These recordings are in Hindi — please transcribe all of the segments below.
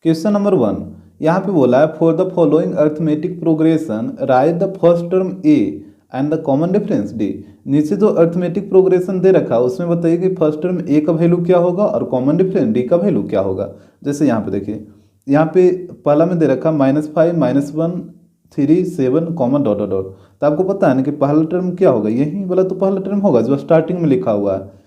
क्वेश्चन नंबर 1 यहाँ पे बोला है for the following arithmetic progression right the first term A and the common difference D. नीचे जो अर्थमेटिक प्रोग्रेशन दे रखा है उसमें बताइए कि फर्स्ट टर्म ए का वैल्यू क्या होगा और कॉमन डिफरेंस डी का वैल्यू क्या होगा। जैसे यहाँ पे देखिए, यहाँ पे पहला में दे रखा -5 -1 3 7 कॉमन डॉट डॉट डॉट। तो आपको पता है ना कि पहला टर्म क्या होगा, यही वाला तो पहला टर्म होगा जो स्टार्टिंग में लिखा हुआ है।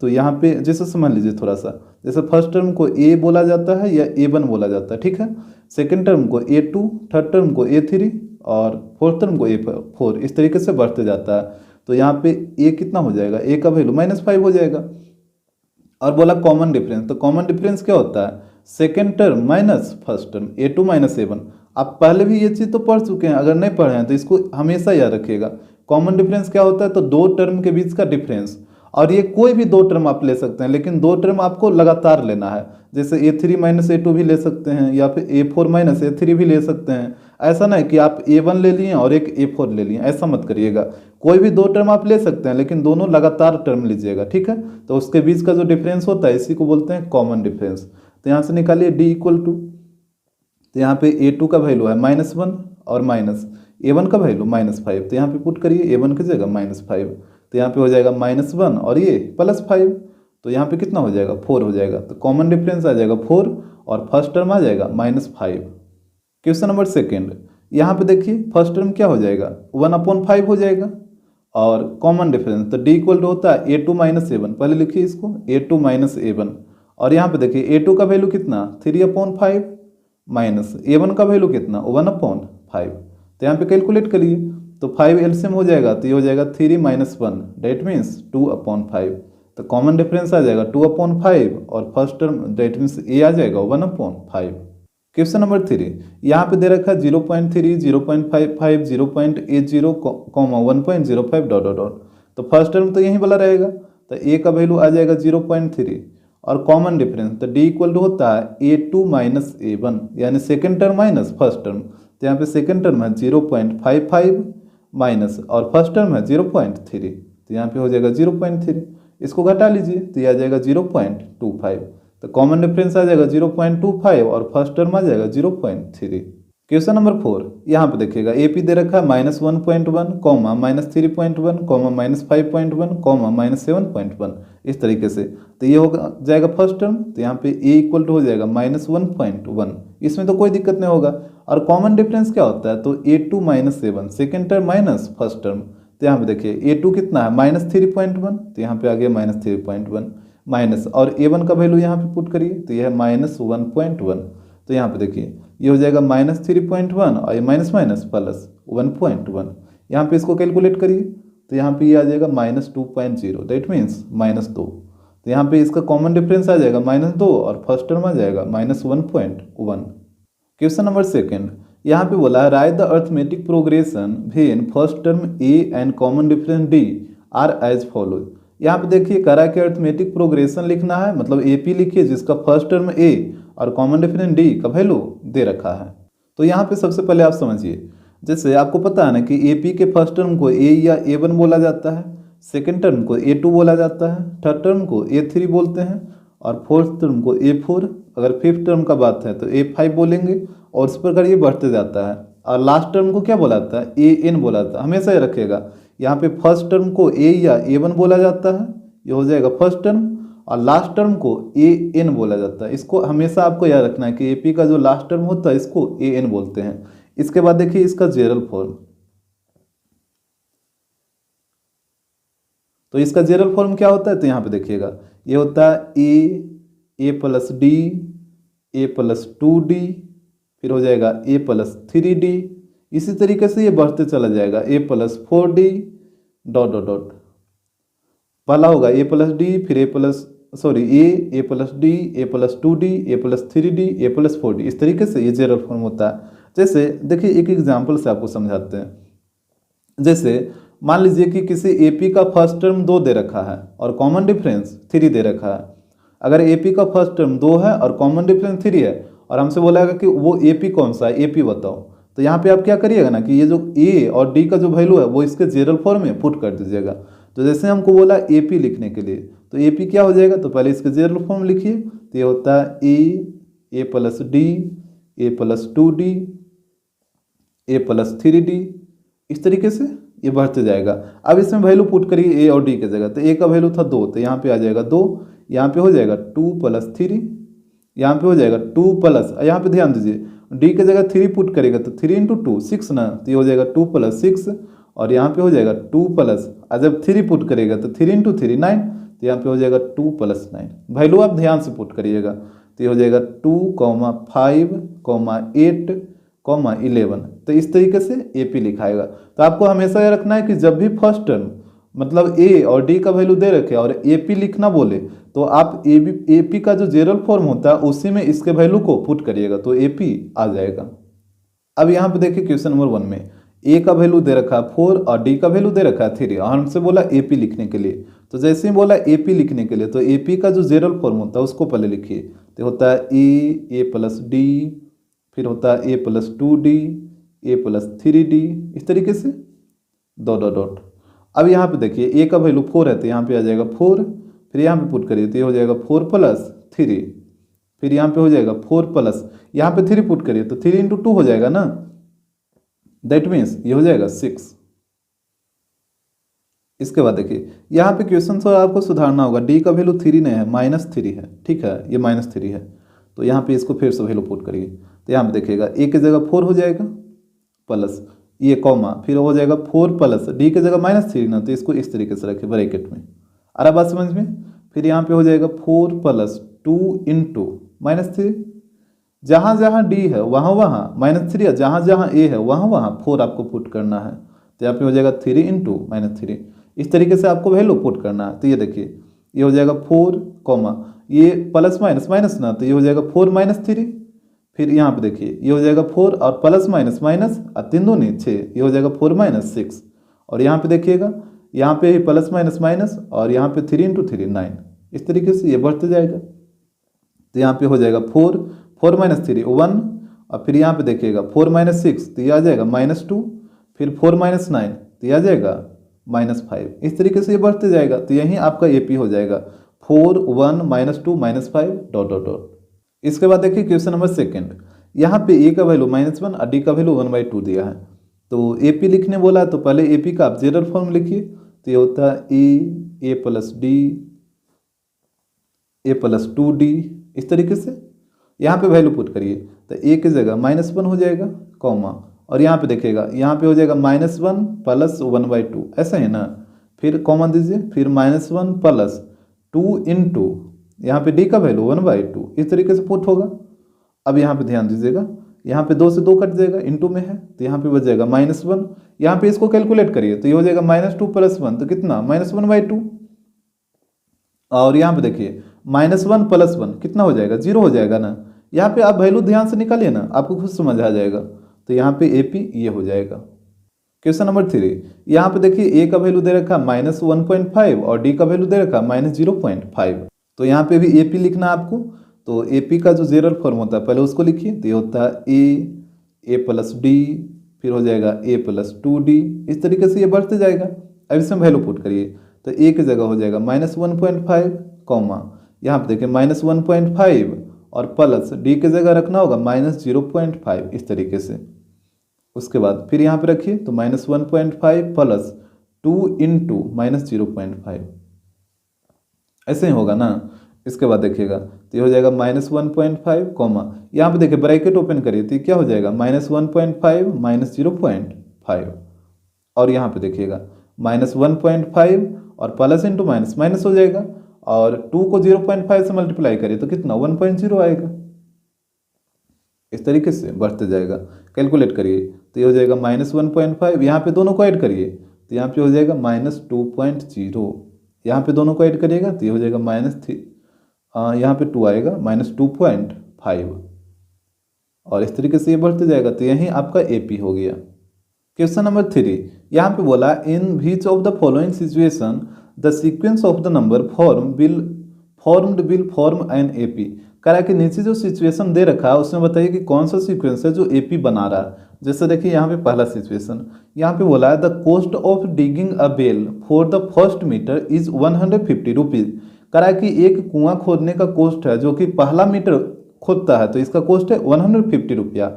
तो यहाँ पे जैसे समझ लीजिए थोड़ा सा, जैसे फर्स्ट टर्म को ए बोला जाता है या A1 बोला जाता है, ठीक है। सेकंड टर्म को A2, थर्ड टर्म को A3 और फोर्थ टर्म को A4, इस तरीके से बढ़ते जाता है। तो यहाँ पे ए कितना हो जाएगा, ए का वैल्यू -5 हो जाएगा। और बोला कॉमन डिफरेंस, तो कॉमन डिफरेंस क्या होता है, second term minus first term A2 -A1। आप पहले भी ये चीज़ तो पढ़ चुके हैं, अगर नहीं पढ़े हैं तो इसको हमेशा याद रखिएगा। कॉमन डिफरेंस क्या होता है, तो दो टर्म के बीच का डिफरेंस। और ये कोई भी दो टर्म आप ले सकते हैं, लेकिन दो टर्म आपको लगातार लेना है। जैसे A3 -A2 भी ले सकते हैं या फिर A4 -A3 भी ले सकते हैं। ऐसा नहीं कि आप A1 ले लिए और एक A4 ले लिए, ऐसा मत करिएगा। कोई भी दो टर्म आप ले सकते हैं, लेकिन दोनों लगातार टर्म लीजिएगा, ठीक है। तो उसके बीच का जो डिफरेंस होता है इसी को बोलते हैं कॉमन डिफरेंस। तो यहाँ से निकालिए D = तो यहाँ पे A2 का वैल्यू है -1 और माइनस A1 का वैल्यू -5। तो यहाँ पे पुट करिए A1 की जगह -5, तो यहाँ पे हो जाएगा -1 और ये +5। तो यहाँ पे कितना हो जाएगा, 4 हो जाएगा। तो कॉमन डिफरेंस आ जाएगा 4 और फर्स्ट टर्म आ जाएगा -5। क्वेश्चन नंबर 2 यहाँ पे देखिए फर्स्ट टर्म क्या हो जाएगा, 1/5 हो जाएगा। और कॉमन डिफरेंस तो D = होता है A2 - A1। पहले लिखिए इसको A2 - A1। और यहाँ पे देखिए A2 का वैल्यू कितना 3/5 माइनस A1 का वैल्यू कितना 1/5। तो यहाँ पे कैलकुलेट करिए, तो 5 एलसीएम हो जाएगा, तो ये हो जाएगा 3 - 1 डेट मीन्स 2/5। तो कॉमन डिफरेंस आ जाएगा 2/5 और फर्स्ट टर्म डेट मीन्स ए आ जाएगा 1/5। क्वेश्चन नंबर 3 यहाँ पे दे रखा है 0.3 0.55 0.80 1.05 डॉट डॉट डॉट। तो फर्स्ट टर्म तो यही वाला रहेगा, तो ए का वैल्यू आ जाएगा 0.3 और कॉमन डिफरेंस तो D = होता है A2 - A1 यानी second term minus first term. तो यहाँ पे सेकेंड टर्म है 0.55 माइनस और फर्स्ट टर्म है 0.3। तो यहाँ पे हो जाएगा 0.3, इसको घटा लीजिए तो ये आ जाएगा 0.25। तो कॉमन डिफरेंस आ जाएगा 0.25 और फर्स्ट टर्म आ जाएगा 0.3। क्वेश्चन नंबर 4 यहाँ पे देखिएगा AP दे रखा है -1.1 -3.1 -5.1 -7.1 इस तरीके से। तो ये हो जाएगा फर्स्ट टर्म, तो यहाँ पे A = हो जाएगा -1.1, इसमें तो कोई दिक्कत नहीं होगा। और कॉमन डिफरेंस क्या होता है, तो A2 - A1 second term minus first term. तो यहाँ पे देखिए A2 कितना है -3.1, तो यहाँ पे आ गया -3.1 माइनस और A1 का वैल्यू यहाँ पे पुट करिए, तो यह है -1.1। तो यहाँ पे देखिए ये हो जाएगा -3.1 और ये माइनस माइनस प्लस 1.1। यहाँ पे इसको कैलकुलेट करिए, तो यहाँ पे ये आ जाएगा -2.0 दैट मीन्स -2। तो यहाँ पे इसका कॉमन डिफरेंस आ जाएगा -2 और फर्स्ट टर्म आ जाएगा -1.1। क्वेश्चन नंबर 2 यहाँ पे बोला है write the arithmetic progression when first term A and common difference D are as follow. यहाँ पे देखिए करा के अर्थमेटिक प्रोग्रेशन लिखना है, मतलब AP लिखिए जिसका फर्स्ट टर्म A और कॉमन डिफरेंस D का वैल्यू दे रखा है। तो यहाँ पे सबसे पहले आप समझिए, जैसे आपको पता है ना कि AP के फर्स्ट टर्म को A या A1 बोला जाता है, सेकेंड टर्म को A2 बोला जाता है, थर्ड टर्म को A3 बोलते हैं और फोर्थ टर्म को A4, अगर फिफ्थ टर्म का बात है तो A5 बोलेंगे और इस प्रकार ये बढ़ते जाता है। और लास्ट टर्म को क्या बोला जाता है, AN बोला जाता है, हमेशा ये रखिएगा। यहाँ पे फर्स्ट टर्म को A या A1 बोला जाता है, ये हो जाएगा फर्स्ट टर्म, और लास्ट टर्म को AN बोला जाता है। इसको हमेशा आपको याद रखना है कि AP का जो लास्ट टर्म होता है इसको AN बोलते हैं। इसके बाद देखिए इसका जेरल फॉर्म, तो इसका जेरल फॉर्म क्या होता है, तो यहाँ पे देखिएगा ये होता है A + D A + 2D, फिर हो जाएगा A + 3D, इसी तरीके से ये बढ़ते चला जाएगा A + 4D dot dot dot. पहला होगा A + D फिर A + D A + 2D A + 3D A + 4D, इस तरीके से ये जेरल फॉर्म होता है। जैसे देखिए एक एग्जाम्पल से आपको समझाते हैं। जैसे मान लीजिए कि किसी AP का फर्स्ट टर्म 2 दे रखा है और कॉमन डिफरेंस 3 दे रखा है। अगर AP का फर्स्ट टर्म 2 है और कॉमन डिफरेंस 3 है और हमसे बोला कि वो AP कौन सा है, AP बताओ, तो यहाँ पे आप क्या करिएगा ना कि ये जो A और D का जो वैल्यू है वो इसके जेरल फॉर्म में पुट कर दीजिएगा। तो जैसे हमको बोला AP लिखने के लिए, तो AP क्या हो जाएगा, तो पहले इसके जेरल फॉर्म लिखिए, तो ये होता है ए प्लस डी, ए प्लस 2D, ए प्लस 3D, इस तरीके से ये बढ़ते जाएगा। अब इसमें वैल्यू पुट करिए ए और डी की जगह, तो ए का वैल्यू था 2, तो यहाँ पे आ जाएगा 2, यहाँ पे हो जाएगा 2 + 3, यहाँ पे हो जाएगा 2 प्लस, यहाँ पे ध्यान दीजिए डी की जगह 3 पुट करेगा तो 3 × 2 6 ना, तो ये हो जाएगा 2 + 6, और यहाँ पे हो जाएगा 2 प्लस, और जब 3 पुट करेगा तो 3 × 3 9, तो यहाँ पे हो जाएगा 2 + 9। वैल्यू आप ध्यान से पुट करिएगा, तो ये हो जाएगा 2, 5, 8, 11। तो इस तरीके से AP लिखाएगा। तो आपको हमेशा यह रखना है कि जब भी फर्स्ट टर्म मतलब A और D का वैल्यू दे रखे और AP लिखना बोले तो आप AP का जो जनरल फॉर्म होता है उसी में इसके वैल्यू को पुट करिएगा, तो AP आ जाएगा। अब यहाँ पे देखिए क्वेश्चन नंबर 1 में A का वैल्यू दे रखा है 4 और D का वैल्यू दे रखा है 3, और हमसे बोला AP लिखने के लिए। तो जैसे ही बोला AP लिखने के लिए तो AP का जो जनरल फॉर्म होता है उसको पहले लिखिए। तो होता है A + D, फिर होता है A + 2D, A + 3D, इस तरीके से डॉट डॉट डॉट। अब यहाँ पे देखिए A का वैल्यू 4 है तो यहाँ पे आ जाएगा 4, फिर यहाँ पे पुट करिए तो ये हो जाएगा 4 + 3, फिर यहाँ पे हो जाएगा 4 प्लस, यहाँ पे 3 पुट करिए तो 3 × 2 हो जाएगा ना, दैट मीन्स ये हो जाएगा 6। इसके बाद देखिए यहाँ पे क्वेश्चन थोड़ा आपको सुधारना होगा, D का वैल्यू 3 नहीं है, -3 है, ठीक है, ये -3 है, तो यहाँ पे इसको फिर से वैल्यू पुट करिए तो यहाँ पे देखिएगा A की जगह 4 हो जाएगा प्लस ये कॉमा, फिर हो जाएगा 4 प्लस D की जगह -3 ना, तो इसको इस तरीके से रखिए ब्रैकेट में। आ रहा बात समझ में? फिर यहाँ पे हो जाएगा 4 + 2 × -3, जहाँ जहाँ D है वहाँ वहाँ -3 है, जहाँ जहाँ A है वहाँ वहाँ 4 आपको पुट करना है, तो यहाँ पे हो जाएगा 3 × -3, इस तरीके से आपको वैल्यू पुट करना है। तो ये देखिए ये हो जाएगा 4 कॉमा ये प्लस माइनस माइनस ना, तो ये हो जाएगा 4 - 3, फिर यहाँ पे देखिए ये हो जाएगा 4 और प्लस माइनस माइनस और 3 दूनी 6, ये हो जाएगा 4 - 6, और यहाँ पे देखिएगा यहाँ पे प्लस माइनस माइनस और यहाँ पे 3 × 3 9, इस तरीके से ये बढ़ते जाएगा। तो यहाँ पे हो जाएगा 4 - 3 1, और फिर यहाँ पे देखिएगा 4 - 6 तो ये आ जाएगा -2, फिर 4 - 9 तो ये आ जाएगा -5, इस तरीके से ये बढ़ते जाएगा। तो यहीं आपका AP हो जाएगा 4 1 -2 -5 डॉट डॉट डॉट। इसके बाद देखिए क्वेश्चन नंबर 2, यहाँ पे A का वैल्यू -1 और D का वैल्यू 1/2 दिया है, तो AP लिखने बोला तो पहले AP का आप जनरल फॉर्म लिखिए, तो ये होता है A + D, A + 2D, इस तरीके से यहाँ पे वैल्यू पुट करिए तो A की जगह -1 हो जाएगा कॉमा, और यहाँ पे देखिएगा यहाँ पे हो जाएगा -1 + 1/2, ऐसा है ना, फिर कॉमा दीजिए, फिर -1 + 2 × यहाँ पे D का वैल्यू 1/2, इस तरीके से पुट होगा। अब यहाँ पे ध्यान दीजिएगा यहाँ पे 2 से 2 कट जाएगा, इनटू में है तो यहाँ पे बच जाएगा -1, यहाँ पे इसको कैलकुलेट करिए तो ये हो जाएगा -2 + 1 तो कितना -1/2, और यहाँ पे देखिए -1 + 1 कितना हो जाएगा 0 हो जाएगा ना। यहाँ पे आप वैल्यू ध्यान से निकालिए ना, आपको खुद समझ आ जाएगा। तो यहाँ पे AP ये हो जाएगा। क्वेश्चन नंबर 3, यहाँ पे देखिए A का वैल्यू दे रखा -1.5 और D का वैल्यू दे रखा -0.5, तो यहाँ पे भी AP लिखना है आपको। तो AP का जो जनरल फॉर्म होता है पहले उसको लिखिए, तो ये होता है A + D, फिर हो जाएगा A + 2D, इस तरीके से ये बढ़ते जाएगा। अब इसमें वैल्यू पुट करिए तो A की जगह हो जाएगा -1.5 कॉमा, यहाँ पे देखिए -1.5 और प्लस D की जगह रखना होगा -0.5, इस तरीके से। उसके बाद फिर यहाँ पे रखिए तो -1.5 + 2 × -0.5, ऐसे ही होगा ना। इसके बाद देखिएगा तो ये हो जाएगा -1.5 कॉमा, यहाँ पे देखिए ब्रैकेट ओपन करिए तो क्या हो जाएगा -1.5 - 0.5, और यहाँ पे देखिएगा -1.5 और प्लस × माइनस माइनस हो जाएगा, और 2 को 0.5 से मल्टीप्लाई करिए तो कितना 1.0 आएगा। इस तरीके से बढ़ते जाएगा, कैलकुलेट करिए तो ये हो जाएगा -1.5, यहाँ पे दोनों को ऐड करिए तो यहाँ पे हो जाएगा -2.0, यहाँ पे दोनों को ऐड करिएगा तो ये हो जाएगा यहाँ पे 2 आएगा -2.5, और इस तरीके से ये बढ़ते जाएगा। तो यही आपका AP हो गया। क्वेश्चन नंबर 3, यहाँ पे बोला in which of the following situation the sequence of the number formed will form an AP। कह रहा है कि नीचे जो सिचुएशन दे रखा है उसमें बताइए कि कौन सा सीक्वेंस है जो AP बना रहा है। जैसे देखिए यहाँ पे पहला सिचुएशन, यहाँ पे बोला है the cost of digging a well for the first metre is 150 rupees. कह रहा है कि एक कुआं खोदने का कॉस्ट है जो कि पहला मीटर खोदता है तो इसका कॉस्ट है 150 रुपया।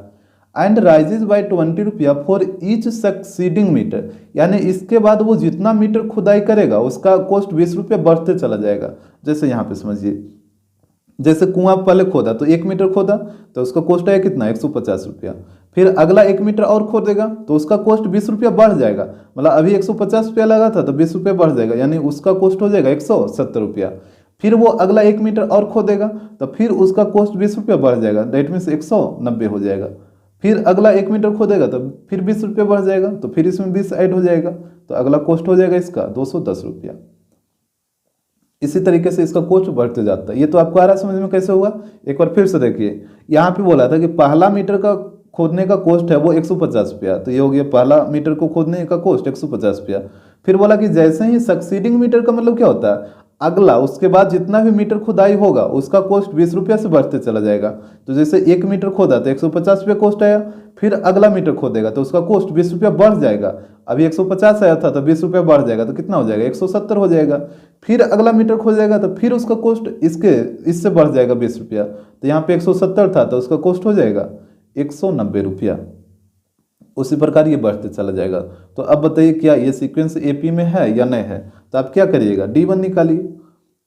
एंड राइजेज बाय 20 रुपया फॉर ईच सक्सीडिंग मीटर, यानी इसके बाद वो जितना मीटर खुदाई करेगा उसका कॉस्ट 20 रुपया बढ़ते चला जाएगा। जैसे यहाँ पे समझिए, जैसे कुआं पहले खोदा तो 1 मीटर खोदा तो उसका कॉस्ट है कितना 150 रुपया, फिर अगला 1 मीटर और खोदेगा तो उसका कॉस्ट 20 रुपया बढ़ जाएगा, मतलब अभी 150 रुपया लगा था तो 20 रुपया बढ़ जाएगा, यानी उसका कॉस्ट हो जाएगा 170 रुपया। फिर वो अगला 1 मीटर और खोदेगा तो फिर उसका कॉस्ट 20 रुपया बढ़ जाएगा, दैट मीन्स 190 हो जाएगा। फिर अगला 1 मीटर खोदेगा तो फिर 20 रुपया बढ़ जाएगा, तो फिर इसमें 20 ऐड हो जाएगा तो अगला कॉस्ट हो जाएगा इसका 210 रुपया। इसी तरीके से इसका कॉस्ट बढ़ते जाता है। ये तो आपको आ रहा समझ में कैसे हुआ, एक बार फिर से देखिए। यहाँ पे बोला था कि पहला मीटर का खोदने का कॉस्ट है वो 150 रुपया, तो ये हो गया पहला मीटर को खोदने का कॉस्ट 150 रुपया। फिर बोला कि जैसे ही सक्सीडिंग मीटर का मतलब क्या होता है, अगला उसके बाद जितना भी मीटर खुदाई होगा उसका कॉस्ट 20 रुपया से बढ़ते चला जाएगा। तो जैसे 1 मीटर खोदा तो 150 रुपया कॉस्ट आया, फिर अगला मीटर खोदेगा तो उसका कॉस्ट 20 रुपया बढ़ जाएगा। अभी 150 आया था तो 20 रुपया बढ़ जाएगा तो कितना हो जाएगा 170 हो जाएगा। फिर अगला मीटर खोदेगा तो फिर उसका कॉस्ट इससे बढ़ जाएगा 20 रुपया, तो यहाँ पे 170 था तो उसका कॉस्ट हो जाएगा 190 रुपया। उसी प्रकार ये बढ़ते चला जाएगा। तो अब बताइए क्या ये सीक्वेंस एपी में है या नहीं है, तो आप क्या करिएगा D1 निकालिए,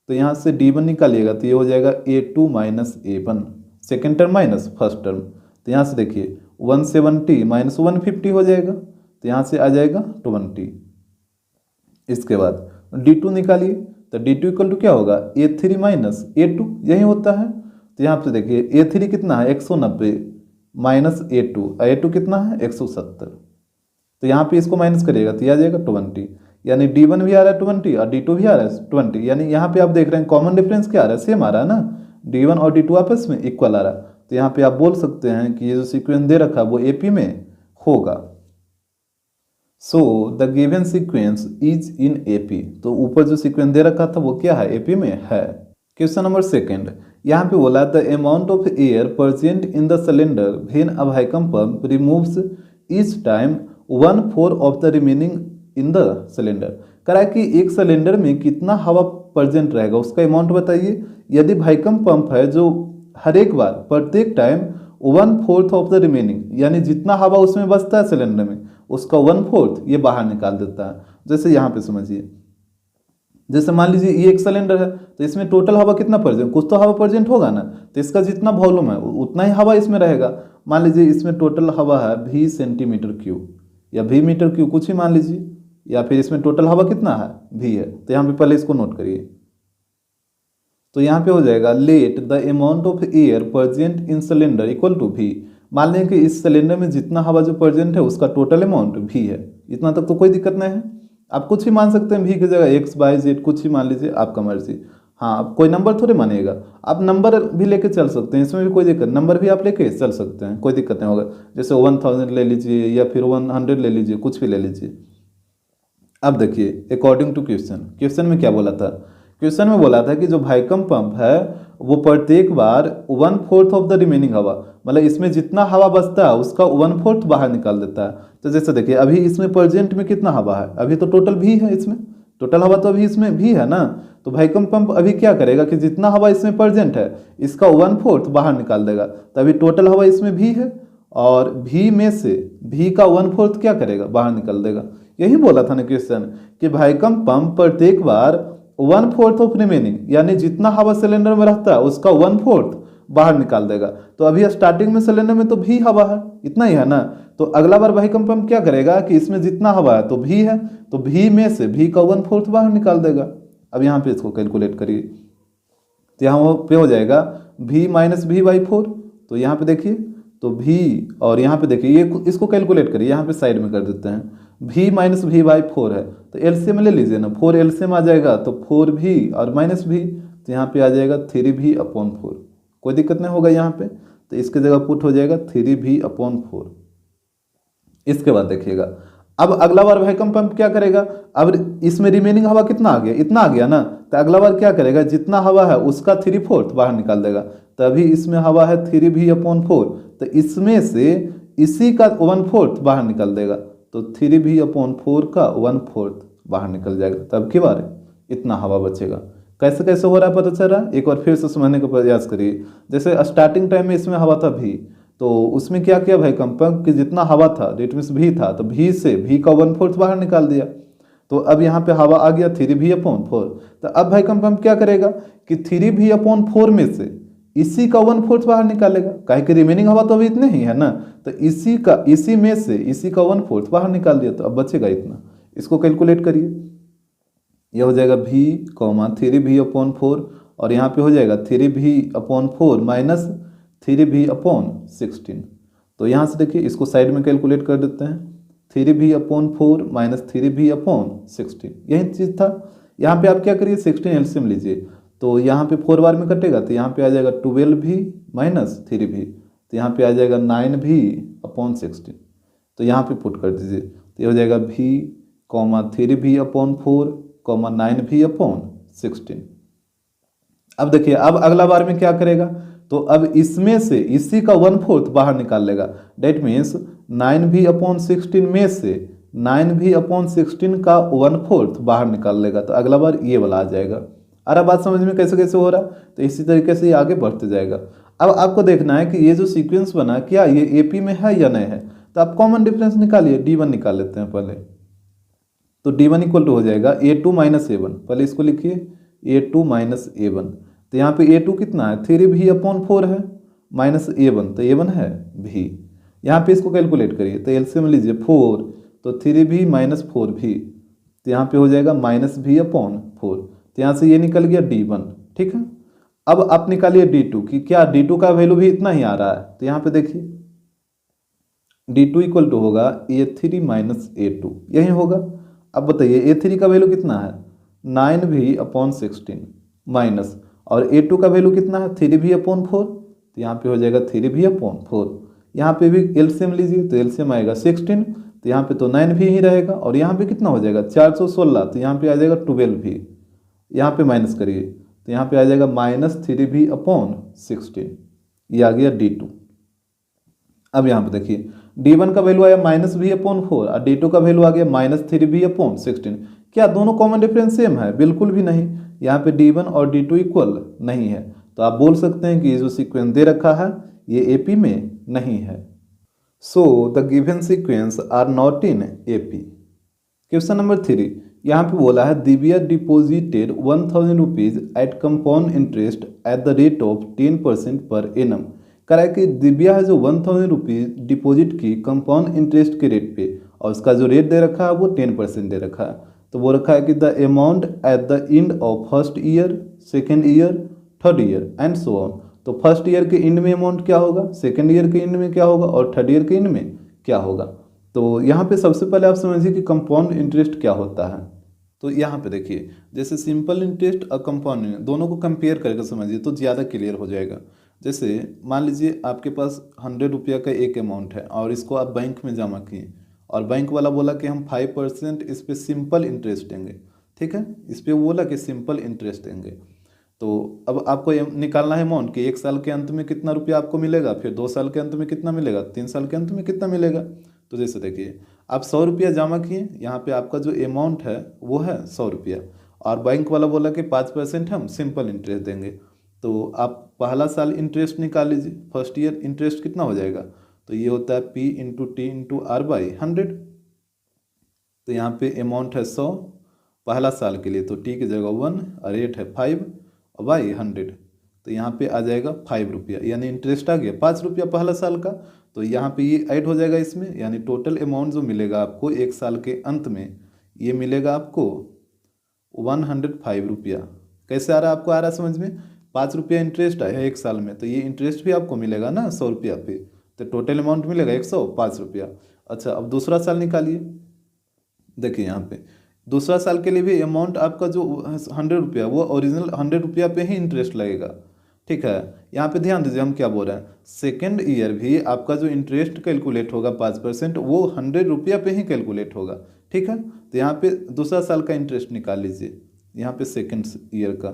तो यहाँ से D1 निकालिएगा तो ये हो जाएगा A2 minus A1 second term minus first term. तो यहाँ से देखिए 170 माइनस 150 हो जाएगा, तो यहाँ से आ जाएगा 20। इसके बाद D2 निकालिए तो D2 इक्वल टू क्या होगा A3 माइनस A2, यही होता है। तो यहाँ पे देखिए A3 कितना है 190 माइनस A2 कितना है 170, तो यहाँ पे इसको माइनस करिएगा तो आ जाएगा 20, यानी D1 भी आ रहा है 20 और D2 भी आ रहा है 20, यानी यहाँ पे आप देख रहे हैं कॉमन डिफरेंस क्या आ रहा है, सेम आ रहा है ना, D1 और D2 आपस में इक्वल आ रहा है। तो यहाँ पे आप बोल सकते हैं कि ये जो सीक्वेंस दे रखा है वो AP में होगा। सो the given sequence is in AP, तो ऊपर जो सीक्वेंस दे रखा था वो क्या है AP में है। क्वेश्चन नंबर सेकेंड, यहाँ पे बोला the amount of air present in the cylinder when a vacuum pump removes each time 1/4 of the remaining in the cylinder. करा कि एक सिलेंडर में कितना हवा प्रेजेंट रहेगा उसका अमाउंट बताइए। यदि वैक्यूम पंप है जो हर एक बार प्रत्येक टाइम 1/4 ऑफ द रिमेनिंग, यानी जितना हवा उसमें बचता है सिलेंडर में उसका 1/4 ये बाहर निकाल देता है। जैसे यहाँ पे समझिए, जैसे मान लीजिए ये एक सिलेंडर है तो इसमें टोटल हवा कितना प्रेजेंट, कुछ तो हवा प्रेजेंट होगा ना, तो इसका जितना वॉल्यूम है उतना ही हवा इसमें रहेगा। मान लीजिए इसमें टोटल हवा है V सेंटीमीटर क्यूब या V मीटर क्यूब, कुछ ही मान लीजिए, या फिर इसमें टोटल हवा कितना है V है। तो यहाँ पे पहले इसको नोट करिए, तो यहाँ पे हो जाएगा let the amount of air present in cylinder equal to V। मान लें कि इस सिलेंडर में जितना हवा जो प्रेजेंट है उसका टोटल अमाउंट V है। इतना तक तो कोई दिक्कत नहीं है, आप कुछ ही मान सकते हैं V की जगह X, Y, Z कुछ ही मान लीजिए, आपका मर्जी। हाँ, आप कोई नंबर थोड़े मानिएगा, आप नंबर भी लेके चल सकते हैं, इसमें भी कोई दिक्कत, नंबर भी आप लेके चल सकते हैं, कोई दिक्कत नहीं होगा। जैसे 1000 ले लीजिए या फिर 100 ले लीजिए, कुछ भी ले लीजिए। अब देखिए अकॉर्डिंग टू क्वेश्चन में क्या बोला था, क्वेश्चन में बोला था कि जो वैक्यूम पंप है वो प्रत्येक बार 1/4 ऑफ द रिमेनिंग हवा, मतलब इसमें जितना हवा बचता है उसका 1/4 बाहर निकाल देता है। तो जैसे देखिए अभी इसमें प्रेजेंट में कितना हवा है, अभी तो टोटल भी है, इसमें टोटल हवा तो अभी इसमें भी है ना। तो वैक्यूम पंप अभी क्या करेगा कि जितना हवा इसमें प्रेजेंट है इसका 1/4 बाहर निकाल देगा। तो अभी टोटल हवा इसमें भी है और भी में से भी का 1/4 क्या करेगा, बाहर निकाल देगा। यही बोला था ना क्वेश्चन कि वैक्यूम पंप प्रत्येक बार 1/4 ऑफ रिमेनिंग, यानी जितना हवा सिलेंडर में रहता है उसका 1/4 बाहर निकाल देगा। तो अभी स्टार्टिंग में सिलेंडर में तो भी हवा है, इतना ही है ना। तो अगला बार वैक्यूम पंप क्या करेगा कि इसमें जितना हवा है तो भी है, तो भी में से भी का 1/4 बाहर निकाल देगा। अब यहाँ पे इसको कैलकुलेट करिए, तो यहाँ पे हो जाएगा V माइनस V/4। तो यहाँ पे देखिए तो V और यहाँ पे देखिए ये इसको कैलकुलेट करिए, यहाँ पे साइड में कर देते हैं। V माइनस V/4 है तो एलसीएम ले लीजिए ना, 4 एलसीएम आ जाएगा तो 4V और माइनस V, तो यहाँ पे आ जाएगा 3V/4, कोई दिक्कत नहीं होगा यहाँ पे। तो इसके जगह पुट हो जाएगा 3V/4। इसके बाद देखिएगा अब अगला बार वैक्यूम पंप क्या करेगा, अब इसमें रिमेनिंग हवा कितना आ गया, इतना आ गया ना। तो अगला बार क्या करेगा, जितना हवा है उसका 3/4 बाहर निकाल देगा। तभी इसमें हवा है 3V/4, तो इसमें से इसी का 1/4 बाहर निकाल देगा। तो 3V/4 का 1/4 बाहर निकल जाएगा, तब की बार इतना हवा बचेगा। कैसे कैसे हो रहा है पता चल रहा है? एक बार फिर से समझने का प्रयास करिए। जैसे स्टार्टिंग टाइम में इसमें हवा था भी, तो उसमें क्या किया भाई, कंपन कि जितना हवा था डेट मीन्स भी था, तो भी से भी का 1/4 बाहर निकाल दिया। तो अब यहाँ पे हवा आ गया 3v/4। तो अब भाई कंपन क्या करेगा कि 3v/4 में से इसी का 1/4 बाहर निकालेगा, काहे कि रिमेनिंग हवा तो अभी इतने ही है ना, तो इसी में से इसी का 1/4 बाहर निकाल दिया, तो अब बचेगा इतना। इसको कैलकुलेट करिए, यह हो जाएगा v, 3v/4 और यहाँ पे हो जाएगा 3v/4 माइनस 3v/16। तो यहाँ से देखिए इसको साइड में कैलकुलेट कर देते हैं, 3v/4 माइनस 3v/16 यही चीज़ था। यहाँ पे आप क्या करिए 16 एलसीएम लीजिए, तो यहाँ पे 4 बार में कटेगा, तो यहाँ पे आ जाएगा 12v माइनस 3v, तो यहाँ पे आ जाएगा 9v/16। तो यहाँ पे पुट कर दीजिए, तो ये हो जाएगा v, 3v/4 9v/16। अब देखिए अब अगला बार में क्या करेगा, तो अब इसमें से इसी का 1/4 बाहर निकाल लेगा, डेट मीन्स 9v/16 में से 9v/16 का 1/4 बाहर निकाल लेगा, तो अगला बार ये वाला आ जाएगा। अरे बात समझ में कैसे कैसे हो रहा है, तो इसी तरीके से ये आगे बढ़ते जाएगा। अब आपको देखना है कि ये जो सीक्वेंस बना क्या ये एपी में है या नहीं है, तो आप कॉमन डिफरेंस निकालिए, d1 निकाल लेते हैं पहले। तो d1 इक्वल टू हो जाएगा a2 माइनस a1, पहले इसको लिखिए a2 माइनस a1। तो यहाँ पे a2 कितना है 3v/4 है माइनस a1, तो a1 है v। यहाँ पे इसको कैलकुलेट करिए, तो एलसीएम लीजिए 4, तो 3v माइनस 4v, तो यहाँ पे हो जाएगा माइनस v/4। तो यहाँ से ये निकल गया d1, ठीक है। अब आप निकालिए d2 कि क्या d2 का वैल्यू भी इतना ही आ रहा है, तो यहाँ पे देखिए d2 इक्वल टू होगा a3 माइनस a2, यही होगा। अब बताइए a3 का वैल्यू कितना है 9v/16 माइनस, और a2 का वैल्यू कितना है 3v/4, तो यहाँ पे हो जाएगा 3v/4। यहाँ पे भी एलसीएम लीजिए, तो एलसीएम आएगा 16, तो यहाँ पे तो 9v ही रहेगा, और यहाँ पे कितना हो जाएगा 416, तो यहाँ पे आ जाएगा 12v, यहाँ पे माइनस करिए, तो यहाँ पे आ जाएगा माइनस 3v/16, ये आ गया d2। अब यहाँ पे देखिए d1 का वैल्यू आया माइनस v/4 और d2 का वैल्यू आ गया माइनस 3v/16। क्या दोनों कॉमन डिफरेंस सेम है? बिल्कुल भी नहीं, यहाँ पे d1 और d2 इक्वल नहीं है, तो आप बोल सकते हैं कि ये जो सीक्वेंस दे रखा है ये एपी में नहीं है। So the given sequence are not in AP. Question number 3, यहाँ पे बोला है Divya deposited 1000 rupees at compound interest at the rate of 10% per annum. कह रहा है कि दिव्या है जो 1000 रुपीज डिपोजिट की कंपाउंड इंटरेस्ट के रेट पे, और उसका जो रेट दे रखा है वो 10% दे रखा है। तो वो रखा है कि the amount at the end of first year, second year, third year and so on. तो फर्स्ट ईयर के एंड में अमाउंट क्या होगा, सेकेंड ईयर के एंड में क्या होगा, और थर्ड ईयर के एंड में क्या होगा। तो यहाँ पे सबसे पहले आप समझिए कि कंपाउंड इंटरेस्ट क्या होता है। तो यहाँ पे देखिए जैसे सिंपल इंटरेस्ट और कंपाउंड इंटरेस्ट दोनों को कंपेयर करके समझिए तो ज़्यादा क्लियर हो जाएगा। जैसे मान लीजिए आपके पास 100 रुपया का एक अमाउंट है और इसको आप बैंक में जमा किए, और बैंक वाला बोला कि हम 5% इस पर सिंपल इंटरेस्ट देंगे, ठीक है, इस पर बोला कि सिंपल इंटरेस्ट देंगे। तो अब आपको निकालना है अमाउंट कि 1 साल के अंत में कितना रुपया आपको मिलेगा, फिर 2 साल के अंत में कितना मिलेगा, 3 साल के अंत में कितना मिलेगा। तो जैसे देखिए आप 100 रुपया जमा किए, यहाँ पे आपका जो अमाउंट है वो है 100 रुपया, और बैंक वाला बोला कि 5% हम सिंपल इंटरेस्ट देंगे। तो आप पहला साल इंटरेस्ट निकाल लीजिए, फर्स्ट ईयर इंटरेस्ट कितना हो जाएगा, तो ये होता है P into T into R by 100। तो यहाँ पे अमाउंट है 100 पहला साल के लिए, तो टी की जगह 1 और रेट है 5 और बाई 100, तो यहाँ पे आ जाएगा 5 रुपया, यानी इंटरेस्ट आ गया 5 रुपया पहला साल का। तो यहाँ पे ये ऐड हो जाएगा इसमें, यानी टोटल अमाउंट जो मिलेगा आपको 1 साल के अंत में ये मिलेगा आपको 105 रुपया। कैसे आ रहा है आपको, आ रहा है समझ में, 5 रुपया इंटरेस्ट आया 1 साल में, तो ये इंटरेस्ट भी आपको मिलेगा ना 100 रुपया पे, तो टोटल अमाउंट मिलेगा 105 रुपया। अच्छा अब दूसरा साल निकालिए, देखिए यहाँ पे दूसरा साल के लिए भी अमाउंट आपका जो 100 रुपया वो ओरिजिनल 100 रुपया पे ही इंटरेस्ट लगेगा, ठीक है। यहाँ पे ध्यान दीजिए हम क्या बोल रहे हैं, सेकेंड ईयर भी आपका जो इंटरेस्ट कैलकुलेट होगा 5% वो 100 रुपया पे ही कैलकुलेट होगा, ठीक है। तो यहाँ पे दूसरा साल का इंटरेस्ट निकाल लीजिए, यहाँ पे सेकेंड ईयर का,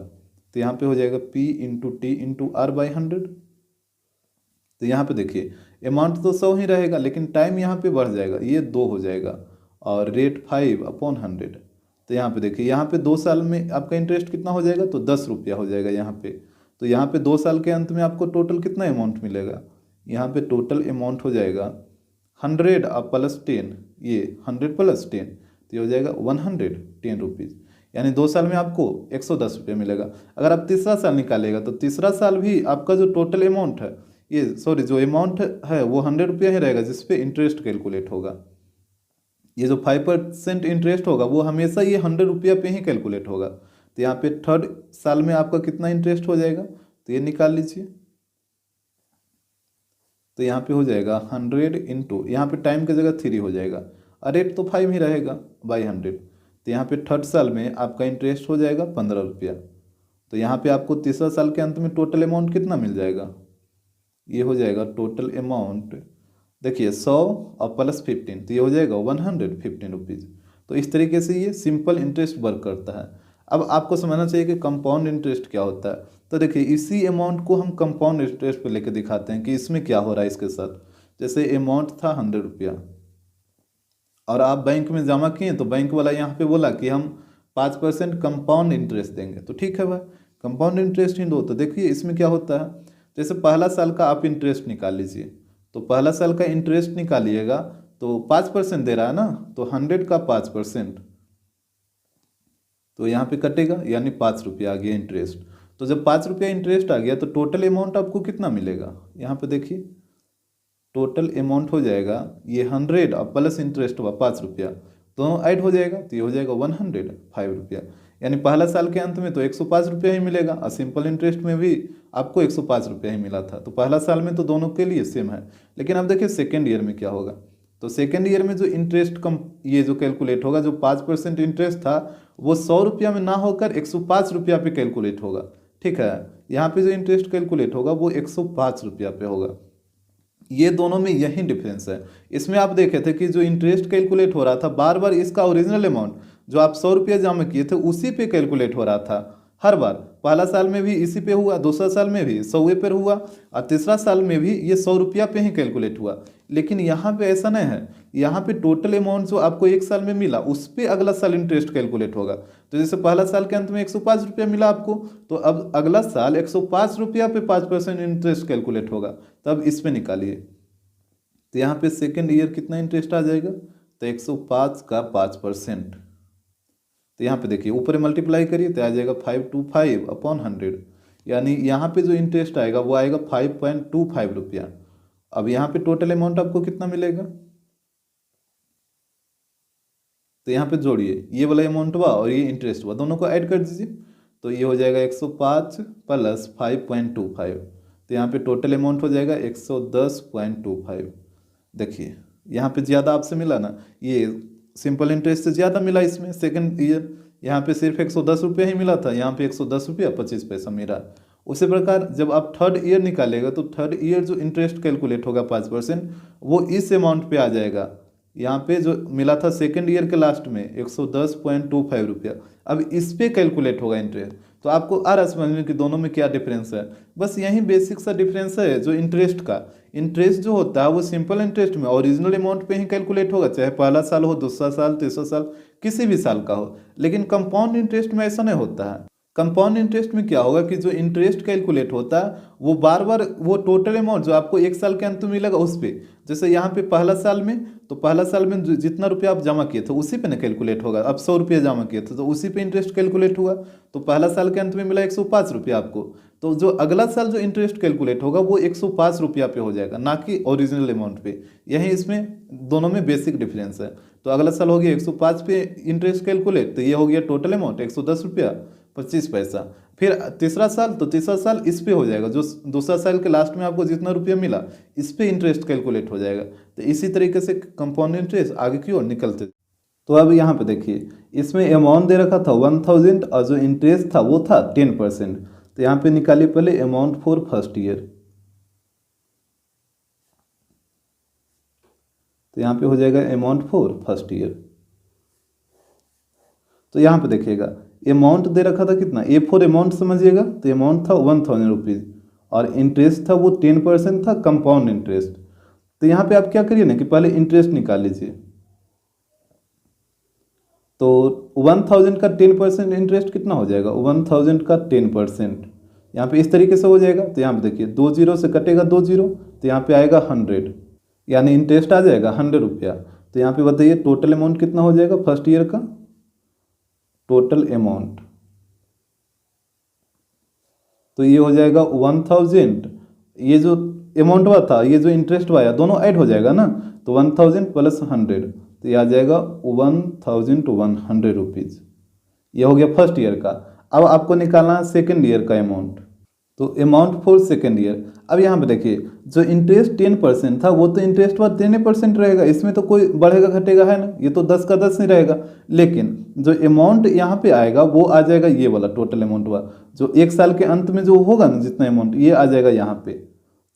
तो यहाँ पे हो जाएगा P into T into R by 100। तो यहाँ पे देखिए अमाउंट तो 100 ही रहेगा, लेकिन टाइम यहाँ पे बढ़ जाएगा, ये 2 हो जाएगा, और रेट 5/100, तो यहाँ पे देखिए, यहाँ पे 2 साल में आपका इंटरेस्ट कितना हो जाएगा, तो 10 रुपया हो जाएगा यहाँ पे। तो यहाँ पे 2 साल के अंत में आपको टोटल कितना अमाउंट मिलेगा, यहाँ पे टोटल अमाउंट हो जाएगा 100 प्लस 10, ये 100 प्लस 10, तो ये हो जाएगा 110 रुपीज़। यानी 2 साल में आपको 110 रुपये मिलेगा। अगर आप तीसरा साल निकालेगा तो तीसरा साल भी आपका जो टोटल अमाउंट है, ये सॉरी जो अमाउंट है वो 100 रुपया ही रहेगा, जिस पे इंटरेस्ट कैलकुलेट होगा। ये जो 5% इंटरेस्ट होगा वो हमेशा ये 100 रुपया पे ही कैलकुलेट होगा। तो यहाँ पे थर्ड साल में आपका कितना इंटरेस्ट हो जाएगा, तो ये निकाल लीजिए। तो यहाँ पे हो जाएगा 100 इंटू, यहाँ पे टाइम की जगह 3 हो जाएगा, और रेट तो 5 ही रहेगा बाई 100। तो यहाँ पे थर्ड साल में आपका इंटरेस्ट हो जाएगा 15 रुपया। तो यहाँ पे आपको तीसरा साल के अंत में टोटल अमाउंट कितना मिल जाएगा, ये हो जाएगा टोटल अमाउंट, देखिए 100 और प्लस 15, तो ये हो जाएगा 115 रुपीज़। तो इस तरीके से ये सिंपल इंटरेस्ट वर्क करता है। अब आपको समझना चाहिए कि कंपाउंड इंटरेस्ट क्या होता है। तो देखिए, इसी अमाउंट को हम कंपाउंड इंटरेस्ट पे लेके दिखाते हैं कि इसमें क्या हो रहा है इसके साथ। जैसे अमाउंट था 100 रुपया और आप बैंक में जमा किए, तो बैंक वाला यहाँ पे बोला कि हम 5% कंपाउंड इंटरेस्ट देंगे, तो ठीक है भाई, कंपाउंड इंटरेस्ट ही दो। तो देखिए इसमें क्या होता है, जैसे पहला साल का आप इंटरेस्ट निकाल लीजिए, तो पहला साल का इंटरेस्ट निकालिएगा तो 5% दे रहा है ना, तो 100 का 5%, तो यहाँ पे कटेगा, यानी 5 रुपया आ गया इंटरेस्ट। तो जब 5 रुपया इंटरेस्ट आ गया तो टोटल अमाउंट आपको कितना मिलेगा, यहाँ पे देखिए टोटल अमाउंट हो जाएगा ये 100 और प्लस इंटरेस्ट हुआ 5 रुपया, दोनों ऐड हो जाएगा, तो ये हो जाएगा 105 रुपया। यानी पहला साल के अंत में तो 105 रुपया ही मिलेगा, और सिंपल इंटरेस्ट में भी आपको 105 रुपया ही मिला था। तो पहला साल में तो दोनों के लिए सेम है। लेकिन अब देखिए सेकेंड ईयर में क्या होगा, तो सेकेंड ईयर में जो इंटरेस्ट कम ये जो कैलकुलेट होगा, जो 5% इंटरेस्ट था वो 100 रुपया में ना होकर 105 रुपया पे कैलकुलेट होगा। ठीक है, यहाँ पे जो इंटरेस्ट कैलकुलेट होगा वो 105 रुपया पे होगा। ये दोनों में यही डिफरेंस है। इसमें आप देखे थे कि जो इंटरेस्ट कैलकुलेट हो रहा था बार बार इसका ओरिजिनल अमाउंट जो आप 100 रुपया जमा किए थे उसी पे कैलकुलेट हो रहा था हर बार। पहला साल में भी इसी पे हुआ, दूसरा साल में भी 100 पे हुआ, और तीसरा साल में भी ये 100 रुपया पे ही कैलकुलेट हुआ। लेकिन यहाँ पे ऐसा नहीं है, यहाँ पे टोटल अमाउंट जो आपको एक साल में मिला उस पर अगला साल इंटरेस्ट कैलकुलेट होगा। तो जैसे पहला साल के अंत में 105 रुपया मिला आपको, तो अब अगला साल 105 रुपया पे 5% इंटरेस्ट कैलकुलेट होगा, तब इस पे निकालिए। तो यहाँ पे सेकेंड ईयर कितना इंटरेस्ट आ जाएगा, तो 105 का 5%। तो यहाँ पे देखिए ऊपर मल्टीप्लाई करिए तो आ जाएगा 525 अपॉन 100, यानी यहाँ पे जो इंटरेस्ट आएगा वो आएगा 5.25 रुपया। अब यहाँ पे टोटल अमाउंट आपको कितना मिलेगा, तो यहाँ पे जोड़िए, ये वाला अमाउंट हुआ और ये इंटरेस्ट हुआ, दोनों को ऐड कर दीजिए, तो ये हो जाएगा 105 प्लस 5.25। तो यहाँ पे टोटल अमाउंट हो जाएगा 110.25। देखिए यहाँ पे ज़्यादा आपसे मिला ना, ये सिंपल इंटरेस्ट से ज़्यादा मिला इसमें सेकंड ईयर। यहाँ पे सिर्फ 110 रुपया ही मिला था, यहाँ पे 110 रुपया 25 पैसा मिला। उसी प्रकार जब आप थर्ड ईयर निकालेगा तो थर्ड ईयर जो इंटरेस्ट कैलकुलेट होगा 5%, वो इस अमाउंट पे आ जाएगा। यहाँ पे जो मिला था सेकंड ईयर के लास्ट में 110.25 रुपया, अब इस पे कैलकुलेट होगा इंटरेस्ट। तो आपको आ रहा समझ में कि दोनों में क्या डिफरेंस है। बस यही बेसिक सा डिफरेंस है जो इंटरेस्ट का। इंटरेस्ट जो होता है वो सिंपल इंटरेस्ट में ओरिजिनल अमाउंट पे ही कैलकुलेट होगा, चाहे पहला साल हो, दूसरा साल, तीसरा साल, किसी भी साल का हो। लेकिन कंपाउंड इंटरेस्ट में ऐसा नहीं होता है। कंपाउंड इंटरेस्ट में क्या होगा कि जो इंटरेस्ट कैलकुलेट होता है वो बार बार वो टोटल अमाउंट जो आपको एक साल के अंत में मिलेगा उस पर, जैसे यहाँ पे पहला साल में, तो पहला साल में जितना रुपया आप जमा किए थे उसी पे ना कैलकुलेट होगा। अब 100 रुपया जमा किए थे तो उसी पे इंटरेस्ट कैलकुलेट हुआ, तो पहला साल के अंत में मिला 105 रुपया आपको, तो जो अगला साल जो इंटरेस्ट कैलकुलेट होगा वो 105 रुपया पे हो जाएगा, ना कि ओरिजिनल अमाउंट पे। यही इसमें दोनों में बेसिक डिफरेंस है। तो अगला साल हो गया 105 पे इंटरेस्ट कैलकुलेट, तो ये हो गया टोटल अमाउंट 110 रुपया 25 पैसा। फिर तीसरा साल, तो तीसरा साल इस पे हो जाएगा, जो दूसरा साल के लास्ट में आपको जितना रुपया मिला इस पे इंटरेस्ट कैलकुलेट हो जाएगा। तो इसी तरीके से कंपाउंड इंटरेस्ट आगे की ओर निकलते। तो अब यहाँ पे देखिए इसमें अमाउंट दे रखा था 1000 और जो इंटरेस्ट था वो था 10%। तो यहाँ पे निकालिए पहले अमाउंट फॉर फर्स्ट ईयर। तो यहाँ पे हो जाएगा अमाउंट फॉर फर्स्ट ईयर। तो यहाँ पे देखिएगा अमाउंट दे रखा था कितना, ए फॉर अमाउंट समझिएगा, तो अमाउंट था 1000 रुपीज़ और इंटरेस्ट था वो 10% था कंपाउंड इंटरेस्ट। तो यहाँ पे आप क्या करिए ना कि पहले इंटरेस्ट निकाल लीजिए। तो 1000 का 10% इंटरेस्ट कितना हो जाएगा, 1000 का 10% यहाँ पे इस तरीके से हो जाएगा। तो यहाँ पे देखिए 2 जीरो से कटेगा 2 जीरो, तो यहाँ पे आएगा 100, यानी इंटरेस्ट आ जाएगा 100 रुपया। तो यहाँ पे बताइए टोटल अमाउंट कितना हो जाएगा फर्स्ट ईयर का, टोटल अमाउंट तो ये हो जाएगा 1000, ये जो अमाउंट हुआ था ये जो इंटरेस्ट हुआ दोनों ऐड हो जाएगा ना, तो 1000 प्लस 100 तो ये आ जाएगा 1100 रुपीज़। ये हो गया फर्स्ट ईयर का। अब आपको निकालना है सेकेंड ईयर का अमाउंट, तो अमाउंट फॉर सेकेंड ईयर। अब यहाँ पे देखिए जो इंटरेस्ट 10% था वो तो इंटरेस्ट पर 10% रहेगा, इसमें तो कोई बढ़ेगा घटेगा है ना, ये तो 10 का 10 ही रहेगा। लेकिन जो अमाउंट यहाँ पे आएगा वो आ जाएगा ये वाला टोटल अमाउंट हुआ, जो एक साल के अंत में जो होगा ना जितना अमाउंट ये आ जाएगा यहाँ पे,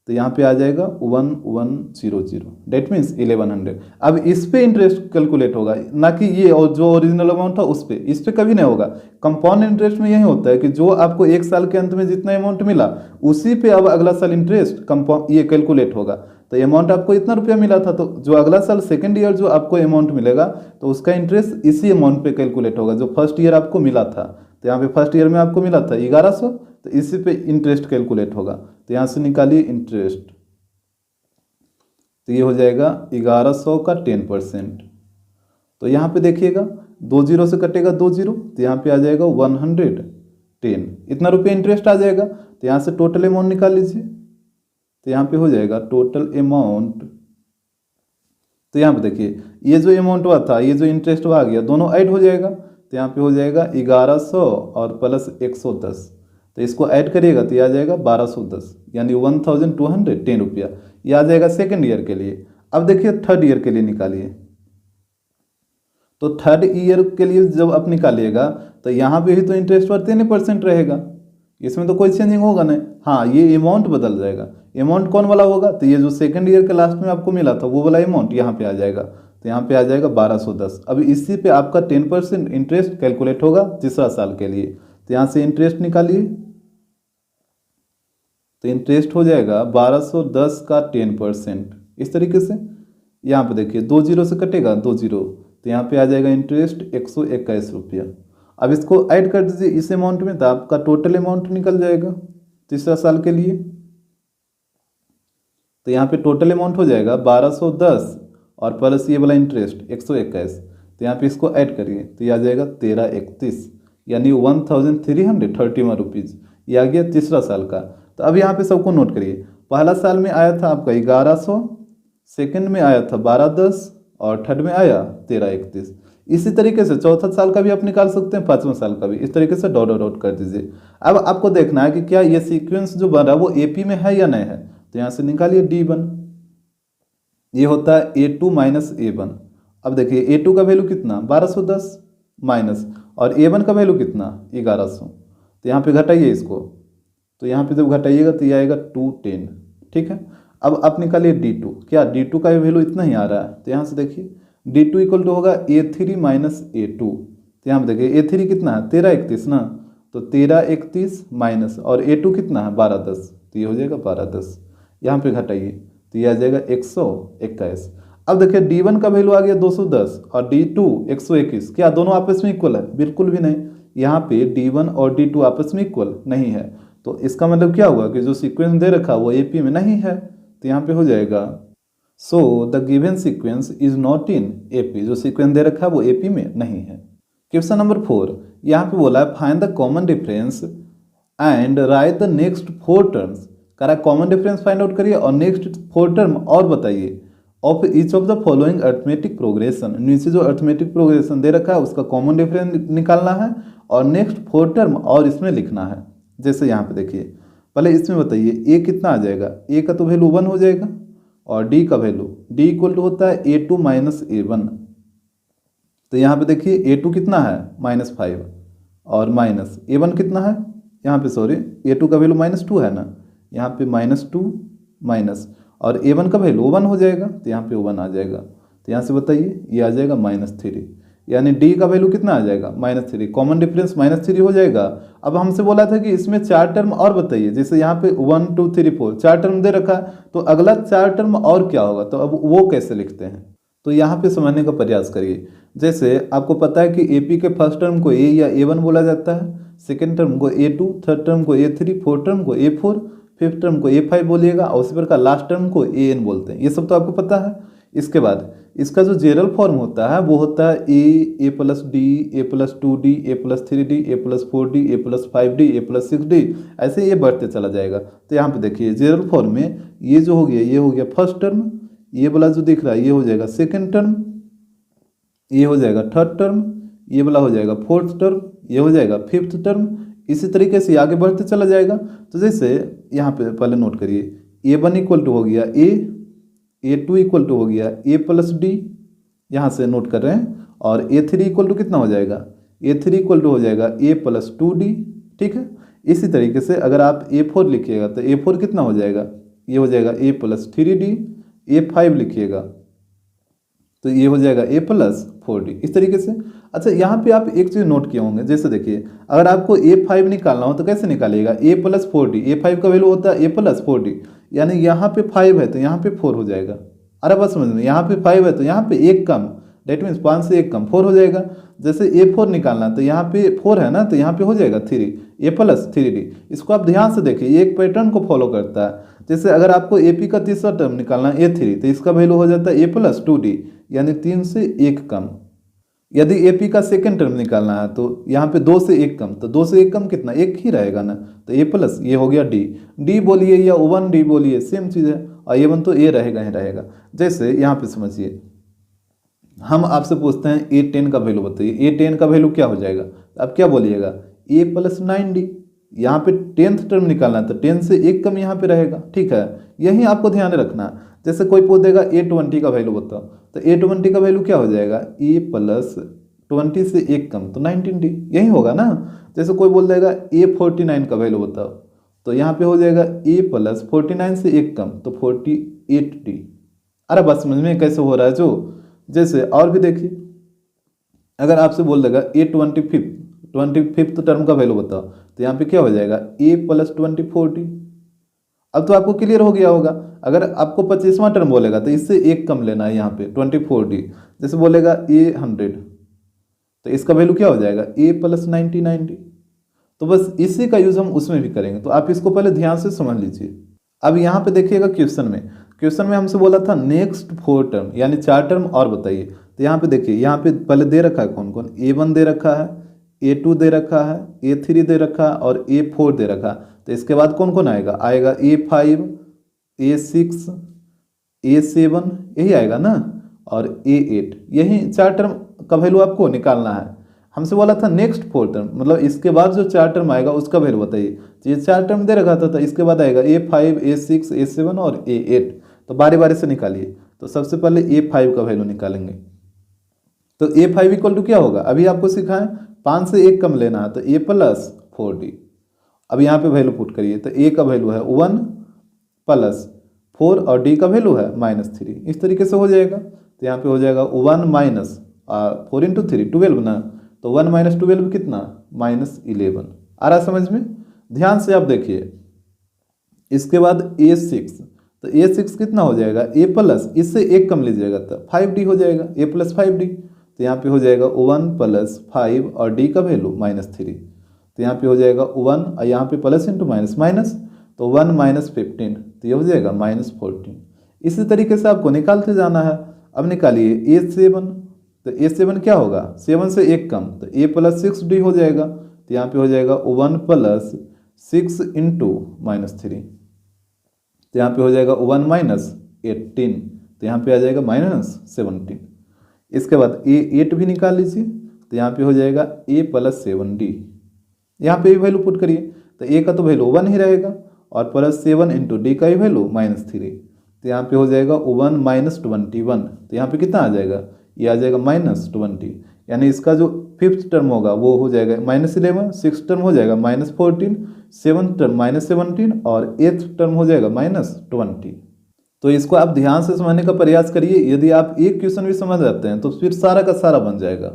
तो यहाँ पे आ जाएगा 1100, डेट मीन्स 1100। अब इस पे इंटरेस्ट कैलकुलेट होगा, ना कि ये और जो ओरिजिनल अमाउंट था उस पे, इस पे कभी नहीं होगा। कंपाउंड इंटरेस्ट में यही होता है कि जो आपको एक साल के अंत में जितना अमाउंट मिला उसी पे अब अगला साल इंटरेस्ट कंपाउंड ये कैलकुलेट होगा। तो अमाउंट आपको इतना रुपया मिला था, तो जो अगला साल सेकेंड ईयर जो आपको अमाउंट मिलेगा तो उसका इंटरेस्ट इसी अमाउंट पे कैलकुलेट होगा जो फर्स्ट ईयर आपको मिला था। तो यहाँ पे फर्स्ट ईयर में आपको मिला था 1100, तो इसी पे इंटरेस्ट कैलकुलेट होगा। तो यहाँ से निकालिए इंटरेस्ट, तो ये हो जाएगा 1100 का 10%। तो यहाँ पे देखिएगा 2 जीरो से कटेगा 2 जीरो, तो यहाँ पे आ जाएगा 110, इतना रुपये इंटरेस्ट आ जाएगा। तो यहाँ से टोटल अमाउंट निकाल लीजिए, तो यहाँ पे हो जाएगा टोटल अमाउंट। तो यहाँ पे देखिए ये जो अमाउंट हुआ था ये जो इंटरेस्ट हुआ आ गया दोनों ऐड हो जाएगा। तो यहाँ पे हो जाएगा 1100 और प्लस 110, तो इसको ऐड करिएगा तो ये आ जाएगा 1210, यानी 1210 रुपया। ये आ जाएगा सेकेंड ईयर के लिए। अब देखिए थर्ड ईयर के लिए निकालिए, तो थर्ड ईयर के लिए जब आप निकालिएगा तो यहाँ पे भी तो इंटरेस्ट पर 10% रहेगा, इसमें तो कोई चेंजिंग होगा नहीं। हाँ ये अमाउंट बदल जाएगा। अमाउंट कौन वाला होगा, तो ये जो सेकंड ईयर के लास्ट में आपको मिला था वो वाला अमाउंट यहाँ पे आ जाएगा। तो यहाँ पे आ जाएगा 1210। अब इसी पे आपका 10% इंटरेस्ट कैलकुलेट होगा तीसरा साल के लिए। तो यहाँ से इंटरेस्ट निकालिए, तो इंटरेस्ट हो जाएगा 1210 का 10%। इस तरीके से यहाँ पे देखिए 2 जीरो से कटेगा 2 जीरो, तो यहाँ पे आ जाएगा इंटरेस्ट 121 रुपया। अब इसको ऐड कर दीजिए इस अमाउंट में, तो आपका टोटल अमाउंट निकल जाएगा तीसरा साल के लिए। तो यहाँ पे टोटल अमाउंट हो जाएगा 1210 और प्लस ये वाला इंटरेस्ट 121। तो यहाँ पे इसको ऐड करिए तो ये आ जाएगा 1331, यानी 1331 रुपीज़। ये आ गया तीसरा साल का। तो अब यहाँ पे सबको नोट करिए, पहला साल में आया था आपका 1100, सेकंड में आया था 1210 और थर्ड में आया 1331। इसी तरीके से चौथा साल का भी आप निकाल सकते हैं, पाँचवें साल का भी। इस तरीके से डॉट डॉट कर दीजिए। अब आपको देखना है कि क्या ये सीक्वेंस जो बन रहा है वो एपी में है या नहीं है। तो यहाँ से निकालिए D1, ये होता है A2 माइनस A1। अब देखिए A2 का वैल्यू कितना 1210 माइनस, और A1 का वैल्यू कितना 1100। तो यहाँ पे घटाइए इसको, तो यहाँ पे जब घटाइएगा तो ये आएगा 210, ठीक है। अब आप निकालिए D2, क्या D2 का वैल्यू इतना ही आ रहा है। तो यहाँ से देखिए D2 इक्वल टू होगा A3 माइनस A2। तो यहाँ पे देखिए A3 कितना है 1331 ना, तो 1331 माइनस, और A2 कितना है 1210, तो ये हो जाएगा 1210। यहाँ पे घटाइए तो ये आ जाएगा 121। अब देखिए D1 का वैल्यू आ गया 210 और D2 121। क्या दोनों आपस में इक्वल है? बिल्कुल भी नहीं। यहाँ पे D1 और D2 आपस में इक्वल नहीं है, तो इसका मतलब क्या हुआ कि जो सीक्वेंस दे रखा वो एपी में नहीं है। तो यहाँ पे हो जाएगा सो the given sequence is not in AP, जो सीक्वेंस दे रखा है वो एपी में नहीं है। क्वेश्चन नंबर 4, यहाँ पे बोला है find the common difference and right the next 4 terms. कह रहा है कॉमन डिफरेंस फाइंड आउट करिए और नेक्स्ट 4 टर्म और बताइए of each of the following arithmetic progression. नीचे जो अर्थमेटिक प्रोग्रेशन दे रखा है उसका कॉमन डिफरेंस निकालना है और नेक्स्ट 4 टर्म और इसमें लिखना है। जैसे यहाँ पे देखिए पहले इसमें बताइए ए कितना आ जाएगा, ए का तो वैल्यू 1 हो जाएगा, और डी का वैल्यू डी इक्वल टू होता है A2 माइनस A1। तो यहाँ पे देखिए A2 कितना है -5 और माइनस A1 कितना है, यहाँ पे सॉरी A2 का वैल्यू -2 है ना, यहाँ पे -2 माइनस, और A1 का वैल्यू 1 हो जाएगा, तो यहाँ पे 1 आ जाएगा। तो यहाँ से बताइए ये आ जाएगा -3, यानी डी का वैल्यू कितना आ जाएगा -3। कॉमन डिफरेंस -3 हो जाएगा। अब हमसे बोला था कि इसमें 4 टर्म और बताइए, जैसे यहाँ पे 1 2 3 4 4 टर्म दे रखा है, तो अगला 4 टर्म और क्या होगा, तो अब वो कैसे लिखते हैं। तो यहाँ पे समझने का प्रयास करिए। जैसे आपको पता है कि एपी के फर्स्ट टर्म को ए या ए1 बोला जाता है, सेकेंड टर्म को ए2, थर्ड टर्म को ए3, फोर्थ टर्म को ए4, फिफ्थ टर्म को ए5 बोलिएगा और उसी प्रकार लास्ट टर्म को एन बोलते हैं। ये सब तो आपको पता है। इसके बाद इसका जो जेरल फॉर्म होता है वो होता है ए प्लस डी, ए प्लस 2d, ए प्लस 3d, ए प्लस 4d, ए प्लस 5d, ए प्लस 6d, ऐसे ये बढ़ते चला जाएगा। तो यहाँ पे देखिए जेरल फॉर्म में ये जो हो गया ये हो गया फर्स्ट टर्म, ये वाला जो दिख रहा है ये हो जाएगा सेकेंड टर्म, ये हो जाएगा थर्ड टर्म, ये वाला हो जाएगा फोर्थ टर्म, ये हो जाएगा फिफ्थ टर्म। इसी तरीके से आगे बढ़ते चला जाएगा। तो जैसे यहाँ पे पहले नोट करिए ए1 इक्वल टू हो गया ए2 इक्वल टू हो गया ए प्लस डी, यहाँ से नोट कर रहे हैं, और ए3 इक्वल टू कितना हो जाएगा, ए3 इक्वल टू हो जाएगा ए प्लस 2d। ठीक है, इसी तरीके से अगर आप ए4 लिखिएगा तो ए4 कितना हो जाएगा, ये हो जाएगा ए प्लस 3d, ए5 लिखिएगा तो ये हो जाएगा ए प्लस 4d, इस तरीके से। अच्छा यहाँ पे आप एक चीज़ नोट किए होंगे, जैसे देखिए अगर आपको ए5 निकालना हो तो कैसे निकालिएगा, ए प्लस 4d, ए5 का वैल्यू होता है ए प्लस 4d, यानी यहाँ पे 5 है तो यहाँ पे 4 हो जाएगा। अरे बस समझ में, यहाँ पे 5 है तो यहाँ पे एक कम, डेट मीन्स 5 से एक कम 4 हो जाएगा। जैसे ए4 निकालना तो यहाँ पे 4 है ना, तो यहाँ पे हो जाएगा 3, ए प्लस 3d। इसको आप ध्यान से देखिए, ये एक पैटर्न को फॉलो करता है। जैसे अगर आपको एपी का तीसरा टर्म निकालना है ए3, तो इसका वैल्यू हो जाता है ए प्लस 2d, यानी 3 से 1 कम। यदि एपी का सेकेंड टर्म निकालना है तो यहाँ पे 2 से 1 कम, तो 2 से 1 कम कितना, 1 ही रहेगा ना, तो ए प्लस ये हो गया डी बोलिए या 1d बोलिए, सेम चीज़ है, और ए1 तो ए रहेगा ही रहेगा। जैसे यहाँ पे समझिए हम आपसे पूछते हैं ए10 का वैल्यू बताइए, ए10 का वैल्यू क्या हो जाएगा, आप क्या बोलिएगा, ए प्लस 9d। यहाँ पे 10th टर्म निकालना है तो 10 से 1 कम यहाँ पे रहेगा। ठीक है, यही आपको ध्यान रखना। जैसे कोई पूछ देगा ए20 का वैल्यू बताओ, तो ए20 का वैल्यू क्या हो जाएगा, ए प्लस 20 से 1 कम तो 19d, यही होगा ना। जैसे कोई बोल देगा ए49 का वैल्यू बताओ, तो यहाँ पे हो जाएगा ए प्लस 49 से 1 कम तो 48d। अरे बस समझ में कैसे हो रहा है जो। जैसे और भी देखिए, अगर आपसे बोल देगा ए25 टर्म का वैल्यू बताओ, तो यहाँ पे क्या हो जाएगा, ए प्लस 24d। अब तो आपको क्लियर हो गया होगा। अगर आपको 25वां टर्म बोलेगा तो इससे 1 कम लेना है, यहाँ पे 24d। जैसे बोलेगा ए100, तो इसका वैल्यू क्या हो जाएगा, ए प्लस 99d। तो बस इसी का यूज हम उसमें भी करेंगे, तो आप इसको पहले ध्यान से समझ लीजिए। अब यहाँ पे देखिएगा क्वेश्चन में हमसे बोला था नेक्स्ट 4 टर्म, यानी 4 टर्म और बताइए। तो यहाँ पे देखिए, यहाँ पे पहले दे रखा है कौन कौन, ए1 दे रखा है, ए2 दे रखा है, ए3 दे रखा है और ए4 दे रखा है। तो इसके बाद कौन कौन आएगा, आएगा ए5, ए6, ए7, यही आएगा ना, और ए8। यही 4 टर्म का वैल्यू आपको निकालना है। हमसे बोला था नेक्स्ट 4 टर्म, मतलब इसके बाद जो 4 टर्म आएगा उसका वैल्यू बताइए। तो ये 4 टर्म दे रखा था, तो इसके बाद आएगा ए5, ए6, ए7 और ए8। तो बारी बारी से निकालिए। तो सबसे पहले ए5 का वैल्यू निकालेंगे। तो ए5 इक्वल टू क्या होगा, अभी आपको सिखाएं, 5 से 1 कम लेना है, तो ए प्लस 4d। अब यहाँ पे वैल्यू पुट करिए, तो ए का वैल्यू है 1 प्लस 4 और डी का वैल्यू है -3। इस तरीके से हो जाएगा। तो यहाँ पे हो जाएगा 1 माइनस 4 इंटू 3 12 ना, तो 1 माइनस 12 कितना, -11। आ रहा समझ में। ध्यान से आप देखिए, इसके बाद a6, तो a6 कितना हो जाएगा, a प्लस, इससे 1 कम लीजिएगा तो 5d हो जाएगा, a प्लस 5d। तो यहाँ पे हो जाएगा 1 प्लस 5 और d का वैल्यू -3। तो यहाँ पे हो जाएगा 1 और यहाँ पे प्लस इंटू माइनस माइनस, तो 1 माइनस 15, तो ये हो जाएगा -14। इसी तरीके से आपको निकालते जाना है। अब निकालिए a7, तो a7 क्या होगा, 7 से 1 कम, तो a प्लस 6d हो जाएगा। तो यहाँ पे हो जाएगा 1 प्लस 6 इंटू -3, तो यहाँ पे हो जाएगा 1 माइनस 18, तो यहाँ पे आ जाएगा -17। इसके बाद a8 भी निकाल लीजिए, तो यहाँ पे हो जाएगा a प्लस 7d। यहाँ पे भी वैल्यू पुट करिए, तो a का तो वैल्यू 1 ही रहेगा और प्लस 7 इंटू डी का ही वैल्यू -3। तो यहाँ पे हो जाएगा 1 माइनस 21, तो यहाँ पे कितना आ जाएगा, ये आ जाएगा -20। यानी इसका जो 5th टर्म होगा वो हो जाएगा -11, 6th टर्म हो जाएगा -14, 7th टर्म -17 और 8th टर्म हो जाएगा -20। तो इसको आप ध्यान से समझने का प्रयास करिए। यदि आप एक क्वेश्चन भी समझ जाते हैं तो फिर सारा का सारा बन जाएगा।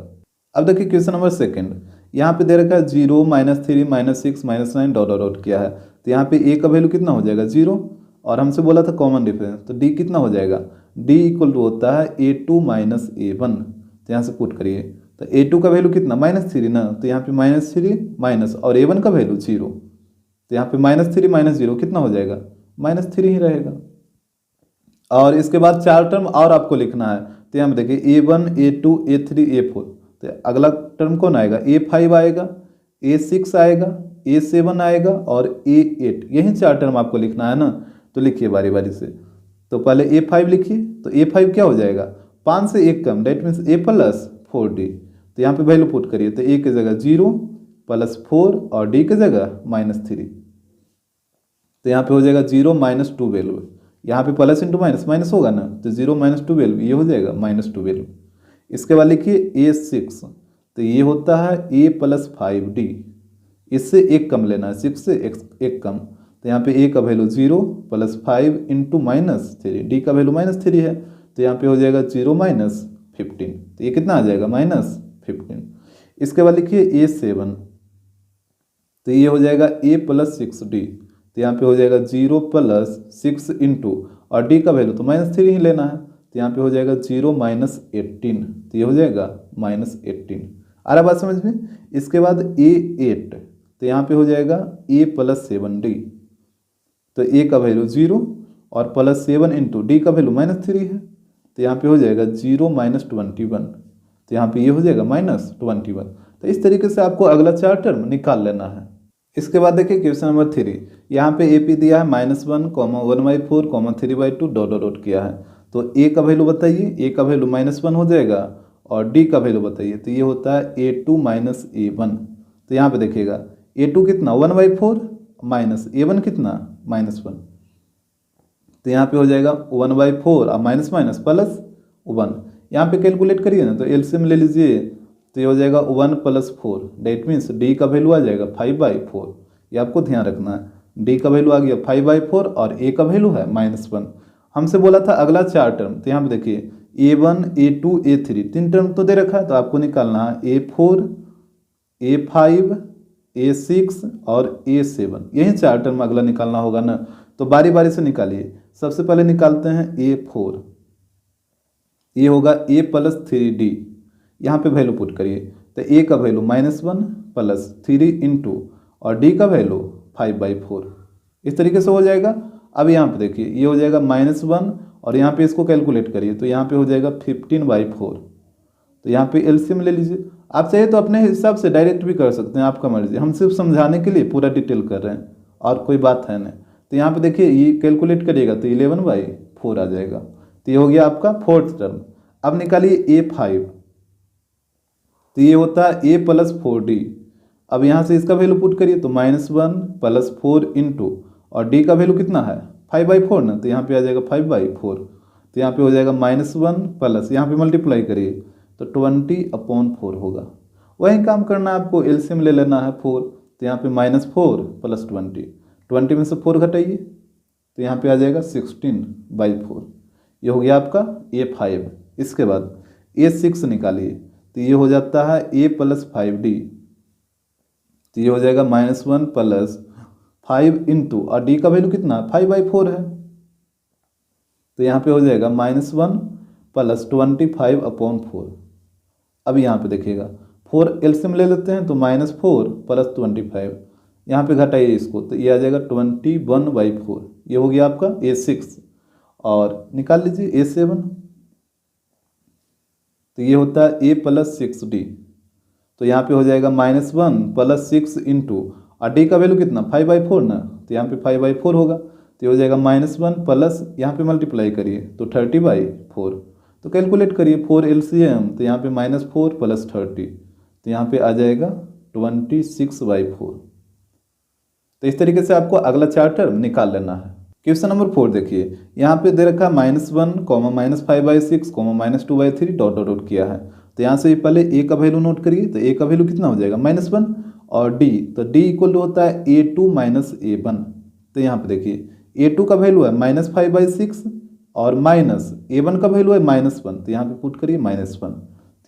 अब देखिए क्वेश्चन नंबर 2, यहाँ पे दे रखा है 0, -3, -6, -9 डॉट डॉट किया है। तो यहाँ पे ए का वैल्यू कितना हो जाएगा 0, और हमसे बोला था कॉमन डिफरेंस, तो डी कितना हो जाएगा डी इक्वल टू होता है A2 माइनस A1। तो यहाँ से पुट करिए तो A2 का वैल्यू कितना -3 ना, तो यहाँ पे -3 माइनस और A1 का वैल्यू 0, तो यहाँ पे -3 माइनस 0 कितना हो जाएगा -3 ही रहेगा। और इसके बाद 4 टर्म और आपको लिखना है, तो यहाँ पे देखिए A1 A2 A3 A4, तो अगला टर्म कौन आएगा A5 आएगा, A6 आएगा, A7 आएगा और A8, यही 4 टर्म आपको लिखना है ना। तो लिखिए बारी बारी से, तो पहले A5 लिखिए, तो A5 क्या हो जाएगा 5 से 1 कम, that means A plus 4D। तो यहाँ पे वैल्यू पुट करिए, तो A की जगह 0 प्लस 4 और D की जगह -3, तो यहाँ पे हो जाएगा 0 -2 वैल्यू, यहाँ पे प्लस इंटू माइनस माइनस होगा ना, तो 0 -2 वैल्यू ये हो जाएगा -2 वैल्यू। इसके बाद लिखिए A6, तो ये होता है A प्लस 5D, इससे 1 कम लेना है, 6 से 1 कम, तो यहाँ पे A का वैल्यू 0 प्लस 5 इंटू -3, D का वैल्यू -3 है, तो यहाँ पे हो जाएगा 0 -15, तो ये कितना आ जाएगा -15। इसके बाद लिखिए A7, तो ये हो जाएगा A प्लस 6D, तो यहाँ पे हो जाएगा 0 प्लस 6 इंटू और D का वैल्यू तो -3 ही लेना है, तो यहाँ पे हो जाएगा 0 -18, तो ये हो जाएगा -18। आ रहा बात समझ में। इसके बाद A8, तो यहाँ पे हो जाएगा A प्लस 7D, तो A का वैल्यू 0 और प्लस 7 इंटू D का वैल्यू -3 है, तो यहाँ पे हो जाएगा 0 -21, तो यहाँ पे ये हो जाएगा -21। तो इस तरीके से आपको अगला 4 टर्म निकाल लेना है। इसके बाद देखिए क्वेश्चन नंबर 3, यहाँ पे AP दिया है -1, 1/4, 3/2 डॉट डॉट डॉट किया है, तो A का वैल्यू बताइए, A का वैल्यू -1 हो जाएगा और D का वैल्यू बताइए, तो ये होता है A2 माइनस A1। तो यहाँ पे देखिएगा A2 कितना 1/4 माइनस A1 कितना -1, तो यहाँ पे हो जाएगा 1/4 और माइनस माइनस प्लस 1, यहाँ पे कैलकुलेट करिए ना, तो एलसीएम ले लीजिए, तो ये हो जाएगा 1 प्लस 4, डेट मीन्स D का वैल्यू आ जाएगा 5/4, ये आपको ध्यान रखना है। D का वैल्यू आ गया 5/4 और A का वैल्यू है -1। हमसे बोला था अगला 4 टर्म, तो यहाँ पे देखिए A1 A2 A3 3 टर्म तो दे रखा है, तो आपको निकालना है A4 A5 A6 और A7, यही 4 टर्म अगला निकालना होगा ना। तो बारी बारी से निकालिए। सबसे पहले निकालते हैं A4, ये होगा A प्लस 3D, यहाँ पे वैल्यू पुट करिए, तो A का वैल्यू -1 प्लस 3 इंटू और D का वैल्यू 5/4, इस तरीके से हो जाएगा। अब यहाँ पे देखिए ये हो जाएगा -1 और यहाँ पे इसको कैलकुलेट करिए, तो यहाँ पे हो जाएगा 15/4, तो यहाँ पे एलसीएम ले लीजिए। आप चाहे तो अपने हिसाब से डायरेक्ट भी कर सकते हैं, आपका मर्जी, हम सिर्फ समझाने के लिए पूरा डिटेल कर रहे हैं और कोई बात है नहीं। तो यहाँ पे देखिए ये कैलकुलेट करिएगा तो 11/4 आ जाएगा, तो ये हो गया आपका 4th टर्म। अब निकालिए A5, तो ये होता है A प्लस 4D। अब यहाँ से इसका वैल्यू पुट करिए, तो -1 प्लस 4 इंटू और D का वैल्यू कितना है 5/4 ना, तो यहाँ पे आ जाएगा 5/4, तो यहाँ पे हो जाएगा -1 प्लस यहाँ पे मल्टीप्लाई करिए तो 20/4 होगा। वही काम करना है आपको, एलसीएम ले लेना है 4, तो यहाँ पे -4 प्लस 20 में से 4 घटाइए, तो यहाँ पे आ जाएगा 16/4, ये हो गया आपका A5। इसके बाद A6 निकालिए, तो ये हो जाता है A प्लस 5D, तो ये हो जाएगा -1 प्लस 5 इंटू और D का वैल्यू कितना 5/4 है, तो यहाँ पे हो जाएगा -1 प्लस 25/4। अब यहाँ पे देखिएगा 4 एलसीएम ले लेते हैं, तो -4 प्लस 25, यहाँ पे घटाइए इसको, तो ये आ जाएगा 21/4, ये हो गया आपका A6। और निकाल लीजिए A7, तो ये होता है A प्लस 6D, तो यहाँ पे हो जाएगा -1 प्लस 6 इंटू और D का वैल्यू कितना 5/4 ना, तो यहाँ पे 5/4 होगा, तो ये हो जाएगा -1 प्लस यहाँ पे मल्टीप्लाई करिए तो 30/4, तो कैलकुलेट करिए 4 एलसीएम, तो यहाँ पे -4 प्लस 30, तो यहाँ पे आ जाएगा 26/4। तो इस तरीके से आपको अगला 4 टर्म निकाल लेना है। क्वेश्चन नंबर 4 देखिए, यहाँ पे दे रखा है -1, -5/6, -2/3 डॉट डॉट डॉट किया है, तो यहाँ से पहले A का वैल्यू नोट करिए, तो A का वैल्यू कितना हो जाएगा -1 और D, तो D इक्वल होता है A2 माइनस A1। तो यहाँ पे देखिए A2 का वैल्यू है -5/6 और माइनस A1 का वैल्यू है -1, तो यहाँ पे पुट करिए -1,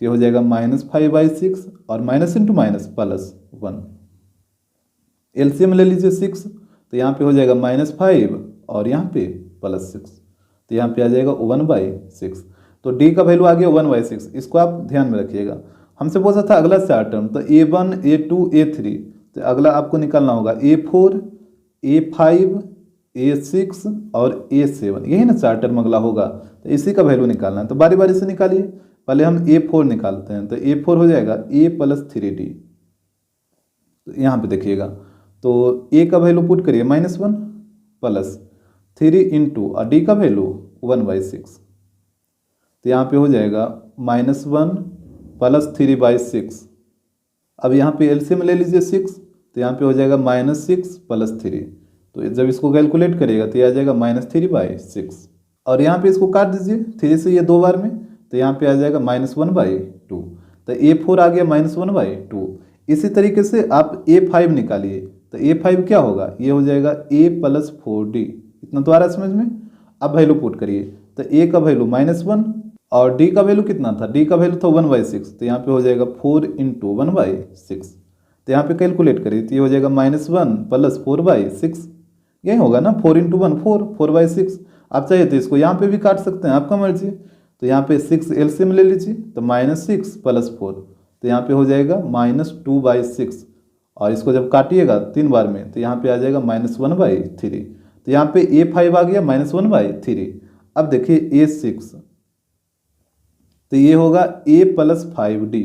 तो ये हो जाएगा -5/6 और minus into minus plus 1, LCM ले लीजिए 6, तो यहाँ पे हो जाएगा -5 और यहाँ पे +6, तो यहाँ पे आ जाएगा 1/6। तो डी का वैल्यू आ गया 1/6, इसको आप ध्यान में रखिएगा। हमसे पूछा था अगला 4 टर्म, तो A1 A2 A3, तो अगला आपको निकालना होगा A4 A5 A6 और A7, यही ना 4 टर्म अगला होगा, तो इसी का वैल्यू निकालना है। तो बारी बारी से निकालिए, पहले हम A4 निकालते हैं, तो A4 हो जाएगा A + 3D। तो यहाँ पे देखिएगा, तो A का वैल्यू पुट करिए -1 प्लस 3 इंटू और D का वैल्यू 1/6, तो यहाँ पे हो जाएगा -1 प्लस 3/6। अब यहाँ पे एलसीएम ले लीजिए 6, तो यहाँ पे हो जाएगा -6 + 3, तो जब इसको कैलकुलेट करिएगा तो ये आ जाएगा -3/6। और यहाँ पे इसको काट दीजिए 3 से ये 2 बार में, तो यहाँ पे आ जाएगा -1/2, तो A4 आ गया -1/2। इसी तरीके से आप A5 निकालिए, तो A5 क्या होगा, ये हो जाएगा A + 4D। इतना तो आ रहा है समझ में। अब वैल्यू पुट करिए, तो A का वैल्यू -1 और D का वैल्यू कितना था, D का वैल्यू था 1/6, तो यहाँ पे हो जाएगा 4 इंटू 1/6। तो यहाँ पे कैलकुलेट करिए, तो ये हो जाएगा -1 प्लस 4/6, यही होगा ना, 4 इंटू 1 4/6। आप चाहिए तो इसको यहाँ पे भी काट सकते हैं, आपका मर्जी। तो यहाँ पे 6 एलसीएम ले लीजिए, तो -6 + 4, तो यहाँ पे हो जाएगा -2/6, और इसको जब काटिएगा 3 बार में, तो यहाँ पे आ जाएगा -1/3। तो यहाँ पे A5 आ गया -1/3। अब देखिए A6, तो ये होगा A + 5D।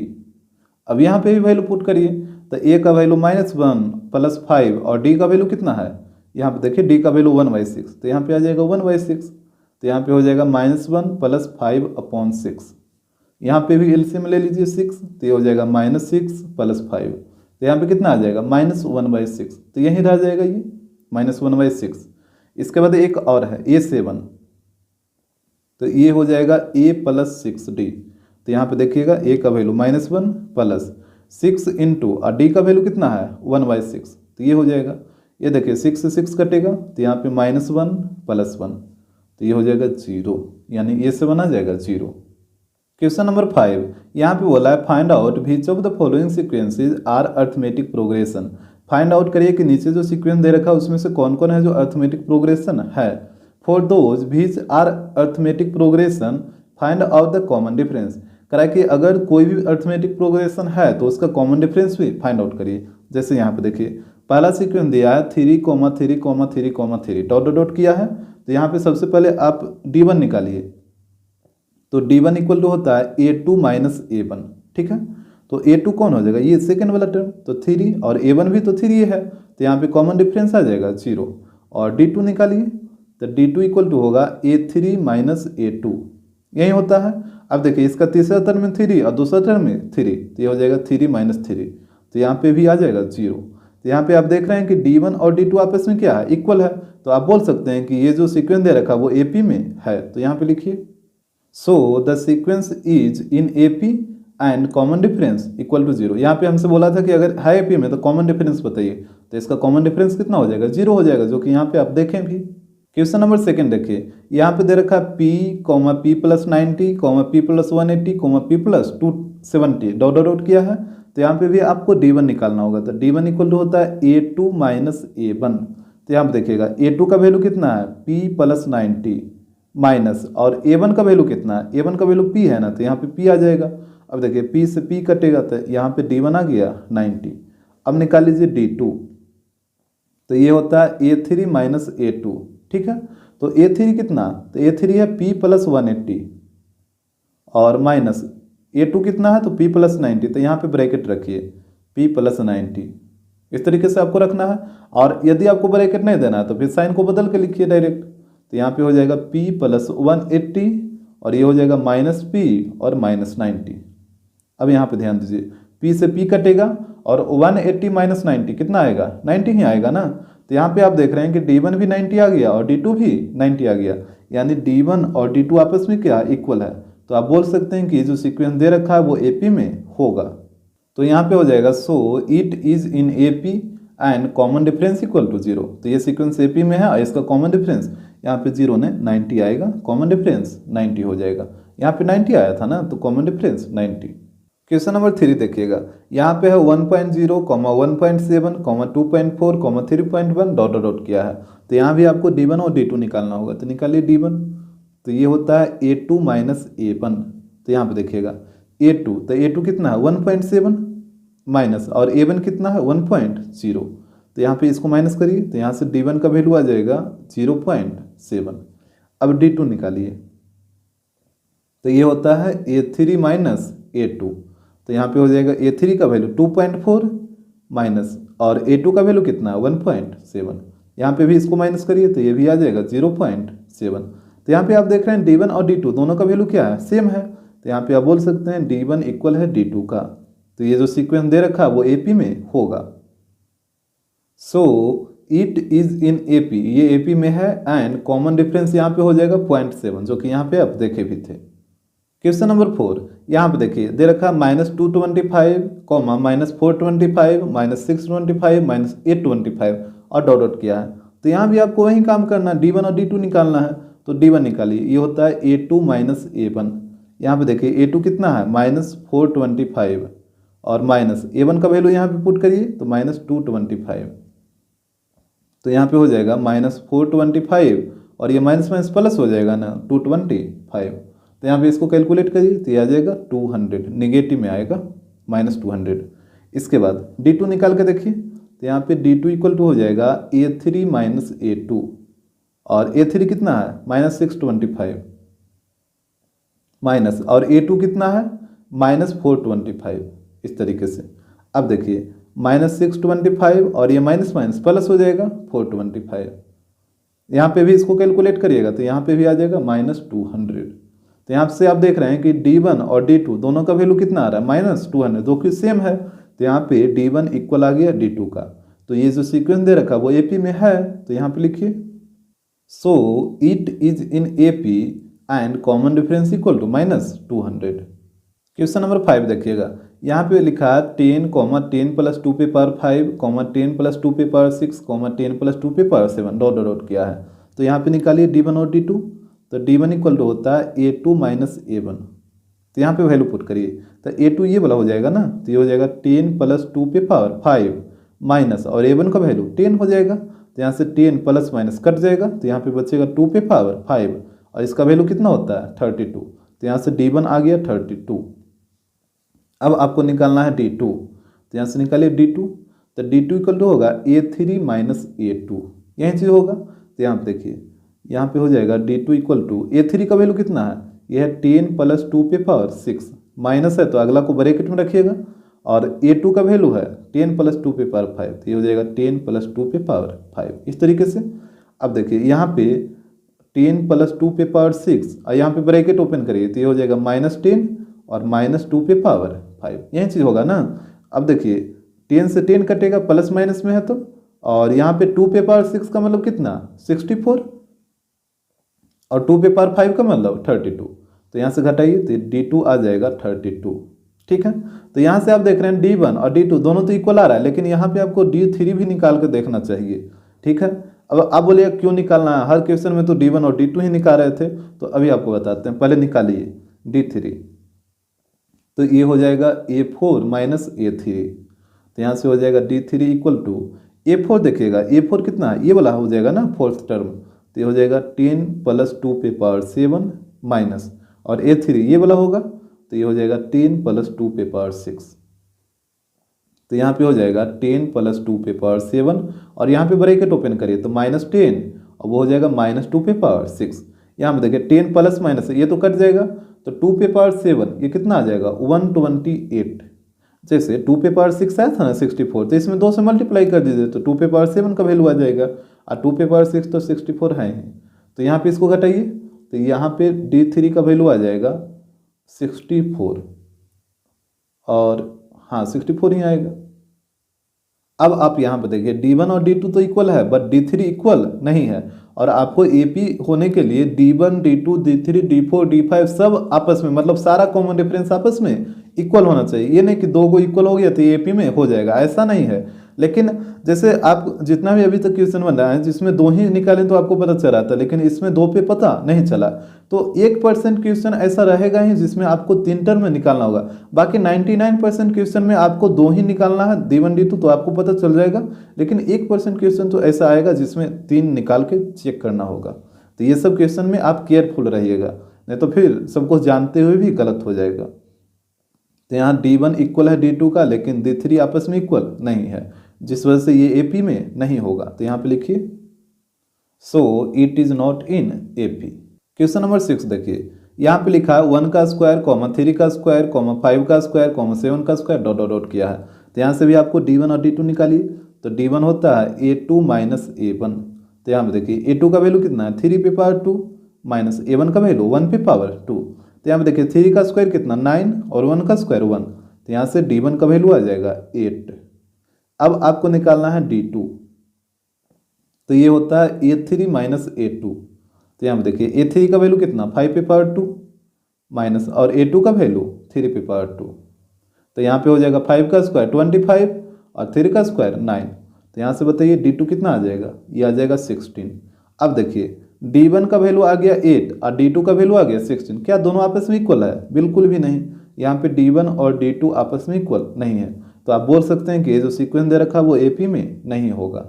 अब यहाँ पे भी वैल्यू पुट करिए, तो A का वैल्यू -1 प्लस 5 और D का वैल्यू कितना है, यहाँ पे देखिए D का वैल्यू 1/6, तो यहाँ पे आ जाएगा 1/6। तो यहाँ पे हो जाएगा -1 प्लस 5/6। यहाँ पे भी एलसीएम ले लीजिए 6, तो ये हो जाएगा -6 + 5, तो यहाँ पे कितना आ जाएगा -1/6, तो यहीं रह जाएगा ये -1/6। इसके बाद एक और है A7, तो ये हो जाएगा A + 6D। तो यहाँ पे देखिएगा A का वैल्यू -1 प्लस 6 इंटू और D का वैल्यू कितना है 1/6, तो ये हो जाएगा, ये देखिए 6 से 6 कटेगा, तो यहाँ पे -1 प्लस 1, तो ये हो जाएगा 0, यानी A7 आ जाएगा 0। क्वेश्चन नंबर 5, यहाँ पे बोला है find out which of the following sequences are arithmetic progression. Find out करिए कि नीचे जो सीक्वेंस दे रखा है उसमें से कौन कौन है जो अर्थमेटिक प्रोग्रेशन है। For those which are arithmetic progression find out the common difference. करा कि अगर कोई भी अर्थमेटिक प्रोग्रेशन है तो उसका कॉमन डिफरेंस भी फाइंड आउट करिए। जैसे यहाँ पे देखिए पहला सीक्वेंस दिया है 3, 3, 3, 3 डॉट डॉट डॉट किया है, तो यहाँ पे सबसे पहले आप D1 निकालिए, तो D1 इक्वल टू होता है A2 - A1, ठीक है। तो A2 कौन हो जाएगा, ये सेकेंड वाला टर्म, तो 3, और A1 भी तो 3 है, तो यहाँ पे कॉमन डिफरेंस आ जाएगा 0। और D2 निकालिए, तो D2 इक्वल टू होगा A3 - A2, यही होता है। अब देखिए इसका तीसरा टर्म में 3 और दूसरा टर्म में 3, तो ये हो जाएगा 3 - 3, तो यहाँ पे भी आ जाएगा 0। तो यहाँ पे आप देख रहे हैं कि D1 और D2 आपस में क्या है, इक्वल है, तो आप बोल सकते हैं कि ये जो सीक्वेंस दे रखा है वो AP में है। तो यहाँ पे लिखिए so the sequence is in AP and common difference equal to 0। यहाँ पे हमसे बोला था कि अगर है AP में तो कॉमन डिफरेंस बताइए, तो इसका कॉमन डिफरेंस कितना हो जाएगा, 0 हो जाएगा, जो कि यहाँ पे आप देखें भी। क्वेश्चन नंबर 2 देखिए, यहाँ पे दे रखा है P, P + 90, P + 180, P + 270 dot dot dot किया है, तो यहाँ पे भी आपको D1 निकालना होगा। तो D1 इक्वल टू होता है A2 - A1। तो यहाँ पे देखिएगा A2 का वैल्यू कितना है P + 90 माइनस, और A1 का वैल्यू कितना है, A1 का वैल्यू P है ना, तो यहाँ पे P आ जाएगा। अब देखिए P से P कटेगा, तो यहाँ पे D1 आ गया 90। अब निकाल लीजिए D2, तो ये होता है A3 - A2, ठीक है। तो A3 कितना, तो A3 है P + 180 और माइनस A2 कितना है, तो P + 90, तो यहाँ पे ब्रैकेट रखिए P + 90, इस तरीके से आपको रखना है। और यदि आपको ब्रैकेट नहीं देना है तो फिर साइन को बदल के लिखिए डायरेक्ट, तो यहाँ पे हो जाएगा P + 180 और ये हो जाएगा -P और -90। अब यहाँ पे ध्यान दीजिए P से P कटेगा और 180 - 90 कितना आएगा, 90 ही आएगा ना। तो यहाँ पे आप देख रहे हैं कि D1 भी 90 आ गया और D2 भी 90 आ गया, यानी D1 और D2 आपस में क्या इक्वल है। तो आप बोल सकते हैं कि ये जो सीक्वेंस दे रखा है वो AP में होगा। तो यहाँ पे हो जाएगा so it is in AP and common difference equal to 0। तो ये सीक्वेंस AP में है और इसका कॉमन डिफरेंस यहाँ पे 0 ने 90 आएगा, कॉमन डिफरेंस 90 हो जाएगा। यहाँ पे 90 आया था ना, तो कॉमन डिफरेंस 90। क्वेश्चन नंबर 3 देखिएगा, यहाँ पे है 1.0, 1.7, 2.4, 3.1 डॉट डॉट किया है, तो यहाँ भी आपको D1 और D2 निकालना होगा। तो निकालिए D1, तो ये होता है A2 माइनस A1। तो यहाँ पे देखिएगा A2, तो A2 कितना है 1.7 माइनस, और A1 कितना है 1.0। तो यहाँ पे इसको माइनस करिए, तो यहाँ से D1 का वैल्यू आ जाएगा 0.7। अब D2 निकालिए, तो ये होता है A3 माइनस A2। तो यहाँ पे हो जाएगा A3 का वैल्यू 2.4 माइनस, और A2 का वैल्यू कितना है 1.7। यहाँ पे भी इसको माइनस करिए, तो ये भी आ जाएगा 0.7। तो यहाँ पे आप देख रहे हैं D1 और D2 दोनों का वैल्यू क्या है, सेम है। तो यहाँ पे आप बोल सकते हैं D1 इक्वल है D2 का। तो ये जो सीक्वेंस दे रखा है वो AP में होगा। सो इट इज इन AP, ये AP में है, एंड कॉमन डिफरेंस यहाँ पे हो जाएगा 0.7, जो कि यहाँ पे आप देखे भी थे। क्वेश्चन नंबर 4, यहाँ पे देखिए दे रखा है -225, -425, -625, -825 और डॉट डॉट किया है। तो यहाँ भी आपको वही काम करना है, D1 और D2 निकालना है। तो D1 निकालिए, ये होता है A2 माइनस A1। यहाँ पे देखिए A2 कितना है -425, और माइनस A1 का वैल्यू यहाँ पे पुट करिए, तो -225। तो यहाँ पे हो जाएगा -425, और ये माइनस माइनस प्लस हो जाएगा ना 225। तो यहाँ पे इसको कैलकुलेट करिए, तो ये आ जाएगा 200, निगेटिव में आएगा -200। इसके बाद D2 निकाल के देखिए, तो यहाँ पे D2 इक्वल टू हो जाएगा A3 माइनस A2, और A3 कितना है -625 माइनस, और A2 कितना है -425। इस तरीके से अब देखिए -625, और ये माइनस माइनस प्लस हो जाएगा 425। यहाँ पे भी इसको कैलकुलेट करिएगा, तो यहाँ पे भी आ जाएगा -200। तो यहाँ से आप देख रहे हैं कि D1 और D2 दोनों का वैल्यू कितना आ रहा है -200, जो कि सेम है। तो यहाँ पे D1 इक्वल आ गया D2 का। तो ये जो सीक्वेंस दे रखा वो AP में है, तो यहाँ पे लिखिए so it is in AP and common difference equal to -200। Question number 5 देखिएगा, यहाँ पे लिखा है 10, 10 प्लस 2 पे पावर 5, 10 प्लस 2 पे पावर 6, 10 प्लस 2 पे पावर 7 डॉट डॉट डॉट किया है। तो यहाँ पे निकालिए D1 और D2। तो D1 इक्वल टू होता है A2 माइनस A1। तो यहाँ पे वैल्यू पुट करिए, तो A2 ये वाला हो जाएगा ना, तो ये हो जाएगा 10 प्लस 2 पे पावर 5 माइनस, और A1 का वैल्यू 10 हो जाएगा। तो यहाँ से 10 प्लस माइनस कट जाएगा, तो यहाँ पे बचेगा 2 पे पावर 5, और इसका वैल्यू कितना होता है 32। तो यहाँ से D1 आ गया 32। अब आपको निकालना है D2। तो यहाँ से निकालिए D2। तो D2 इक्वल टू होगा A3 माइनस A2, यही चीज़ होगा। तो यहाँ पे देखिए, यहाँ पे हो जाएगा D2 इक्वल टू A3 का वैल्यू कितना है, यह है 10 प्लस 2 पे पावर 6, माइनस है तो अगला को ब्रैकेट में रखिएगा, और A2 का वैल्यू है 10 प्लस 2 पे पावर 5, तो ये हो जाएगा 10 प्लस 2 पे पावर 5 इस तरीके से। अब देखिए यहाँ पे 10 प्लस 2 पे पावर 6, और यहाँ पे ब्रैकेट ओपन करिए, तो ये हो जाएगा -10 और -2 पे पावर 5, यही चीज़ होगा ना। अब देखिए 10 से 10 कटेगा, प्लस माइनस में है तो, और यहाँ पे 2 पे पावर 6 का मतलब कितना 64, और 2 पे पावर 5 का मतलब 32। तो यहाँ से घटाइए, तो D2 आ जाएगा 32। ठीक है, तो यहाँ से आप देख रहे हैं D1 और D2 दोनों तो इक्वल आ रहा है, लेकिन यहाँ पे आपको D3 भी निकाल के देखना चाहिए। ठीक है, अब आप बोलिए क्यों निकालना है, हर क्वेश्चन में तो D1 और D2 ही निकाल रहे थे। तो अभी आपको बताते हैं, पहले निकालिए D3। तो ये हो जाएगा A4 माइनस A3। तो यहाँ से हो जाएगा D3 इक्वल टू A4, देखिएगा A4 कितना है, ये वाला हो जाएगा ना फोर्थ टर्म। तो ये हो जाएगा 10 प्लस 2 पे पावर 7 माइनस, और A3 ये वाला होगा, तो ये हो जाएगा 10 प्लस 2 पे पावर 6। तो यहाँ पे हो जाएगा 10 प्लस 2 पे पावर 7, और यहाँ पे ब्रैकेट ओपन करिए, तो -10, और वो हो जाएगा -2 पे पावर 6। यहाँ पे देखिए 10 प्लस माइनस ये तो कट जाएगा, तो 2 पे पावर 7 ये कितना आ जाएगा 128। जैसे 2 पे पावर 6 आया था ना 64, तो इसमें 2 से मल्टीप्लाई कर दीजिए, तो 2 पे पावर 7 का वैल्यू आ जाएगा, और 2 पे पावर 6 तो 64 है ही। तो यहाँ पे इसको घटाइए, तो यहाँ पे D3 का वैल्यू आ जाएगा 64, और हाँ 64 ही आएगा। अब आप यहाँ पर देखिए D1 और D2 तो इक्वल है, बट D3 इक्वल नहीं है, और आपको AP होने के लिए D1, D2, D3, D4, D5 सब आपस में, मतलब सारा कॉमन डिफरेंस आपस में इक्वल होना चाहिए। ये नहीं कि 2 को इक्वल हो गया तो AP में हो जाएगा, ऐसा नहीं है। लेकिन जैसे आप जितना भी अभी तक क्वेश्चन बन रहा है, जिसमें 2 ही निकालें तो आपको पता चल रहा था, लेकिन इसमें 2 पे पता नहीं चला। तो 1% क्वेश्चन ऐसा रहेगा ही जिसमें आपको 3 टर्म में निकालना होगा, बाकी 99% क्वेश्चन में आपको 2 ही निकालना है, D1 D2, तो आपको पता चल जाएगा। लेकिन 1% क्वेश्चन तो ऐसा आएगा जिसमें 3 निकाल के चेक करना होगा। तो तो ये सब क्वेश्चन में आप केयरफुल रहिएगा, नहीं तो फिर सब कुछ जानते हुए भी गलत हो जाएगा। तो यहाँ D1 इक्वल है D2 का, लेकिन D3 आपस में इक्वल नहीं है, जिस वजह से ये AP में नहीं होगा। तो यहाँ पे लिखिए so it is not in AP। Question number 6 देखिए, यहाँ पे लिखा है 1 का स्क्वायर, 3 का स्क्वायर, 5 का स्क्वायर, 7 का स्क्वायर, डॉट डॉट डॉट किया है। तो यहाँ से भी आपको D1 और D2 निकालिए। तो D1 होता है A2 माइनस A1। तो यहाँ पे देखिए A2 का वैल्यू कितना है 3 पे पावर 2 माइनस A1 का वैल्यू 1 पे पावर 2। तो यहाँ पे देखिए 3 का स्क्वायर कितना 9 और 1 का स्क्वायर 1। तो यहाँ से D1 का वैल्यू आ जाएगा 8। अब आपको निकालना है D2। तो ये होता है A3 माइनस A2। तो यहाँ पे देखिए A3 का वैल्यू कितना 5 पे पावर 2 माइनस और A2 का वैल्यू 3 पे पावर 2। तो यहाँ पे हो जाएगा 5 का स्क्वायर 25 और 3 का स्क्वायर 9। तो यहाँ से बताइए D2 कितना आ जाएगा, ये आ जाएगा 16। अब देखिए D1 का वैल्यू आ गया 8 और D2 का वैल्यू आ गया 16। क्या दोनों आपस में इक्वल है? बिल्कुल भी नहीं। यहाँ पे D1 और D2 आपस में इक्वल नहीं है, तो आप बोल सकते हैं कि जो सीक्वेंस दे रखा है वो AP में नहीं होगा।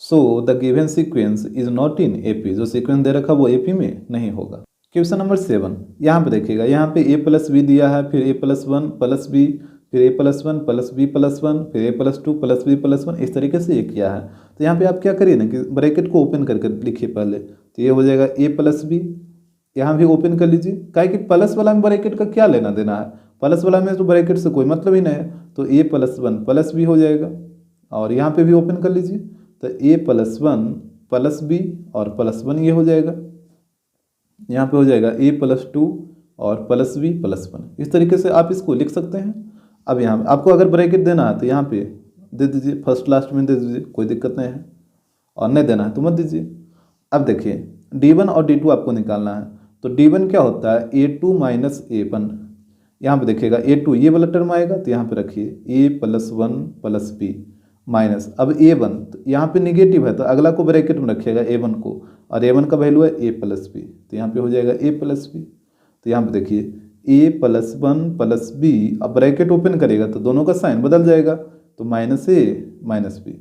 सो the given sequence is not in AP। जो सीक्वेंस दे रखा वो AP में नहीं होगा। क्वेश्चन नंबर 7, यहाँ पे देखिएगा, यहाँ पे A प्लस बी दिया है, फिर A+1 प्लस बी, फिर A+1 प्लस B+1, फिर A+2 प्लस B+1, इस तरीके से ये किया है। तो यहाँ पे आप क्या करिए ना कि ब्रैकेट को ओपन करके लिखिए पहले। तो ये हो जाएगा A प्लस बी, यहाँ भी ओपन कर लीजिए, काहे कि प्लस वाला में ब्रैकेट का क्या लेना देना है, प्लस वाला में तो ब्रैकेट से कोई मतलब ही नहीं है। तो A+1 प्लस बी हो जाएगा, और यहाँ पे भी ओपन कर लीजिए। तो A+1 प्लस बी और +1 ये हो जाएगा, यहाँ पे हो जाएगा A+2 और प्लस बी +1। इस तरीके से आप इसको लिख सकते हैं। अब यहाँ आपको अगर ब्रैकेट देना है तो यहाँ पे दे दीजिए, फर्स्ट लास्ट में दे दीजिए, कोई दिक्कत नहीं है, और नहीं देना है तो मत दीजिए। अब देखिए D1 और D2 आपको निकालना है। तो D1 क्या होता है A2 माइनस A1। यहाँ पे देखिएगा A2 ये वाला टर्म आएगा, तो यहाँ पे रखिए A+1 प्लस बी माइनस अब A1, तो यहाँ पे निगेटिव है तो अगला को ब्रैकेट में रखिएगा A1 को, और A1 का वैल्यू है A प्लस बी, तो यहाँ पे हो जाएगा A प्लस बी। तो यहाँ पे देखिए A+1 प्लस बी, अब ब्रैकेट ओपन करेगा तो दोनों का साइन बदल जाएगा, तो -A minus B,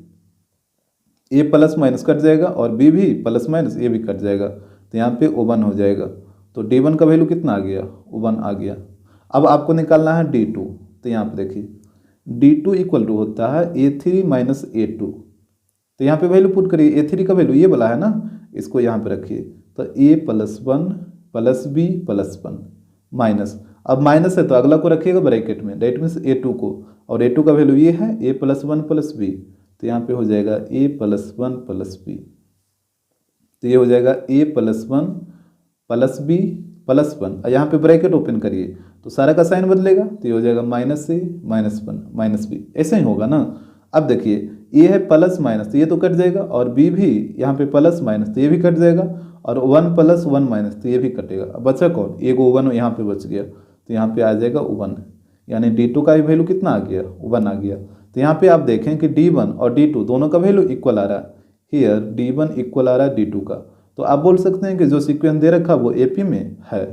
A plus minus कट जाएगा और B भी प्लस माइनस A भी कट जाएगा, तो यहाँ पे O1 हो जाएगा। तो D1 का वैल्यू कितना आ गया, O1 आ गया। अब आपको निकालना है D2। तो यहाँ पे देखिए D2 इक्वल टू होता है A3 माइनस A2। तो यहाँ पे वैल्यू पुट करिए, A3 का वैल्यू ये वाला है ना, इसको यहाँ पे रखिए। तो A+1 प्लस बी +1 माइनस, अब माइनस है तो अगला को रखिएगा ब्रैकेट में, दैट मीन्स A2 को, और A2 का वैल्यू ये है A+1 प्लस बी, तो यहाँ पे हो जाएगा A+1 प्लस बी। तो ये हो जाएगा A+1 प्लस बी +1, यहाँ पे ब्रैकेट ओपन करिए तो सारा का साइन बदलेगा, तो ये हो जाएगा -A -1 माइनस बी, ऐसे ही होगा ना। अब देखिए ये है प्लस माइनस, तो ये तो कट जाएगा, और बी भी यहाँ पे प्लस माइनस, तो ये भी कट जाएगा, और 1 + 1 माइनस, तो ये भी कटेगा। अब बचा कौन, एक O1 यहाँ पे बच गया, तो यहाँ पे आ जाएगा O1, यानी D2 का भी वैल्यू कितना आ गया, O1 आ गया। तो यहाँ पे आप देखें कि D1 और D2 दोनों का वैल्यू इक्वल आ रहा है, हियर D1 इक्वल आ रहा है D2 का, तो आप बोल सकते हैं कि जो सीक्वेंस दे रखा वो AP में है।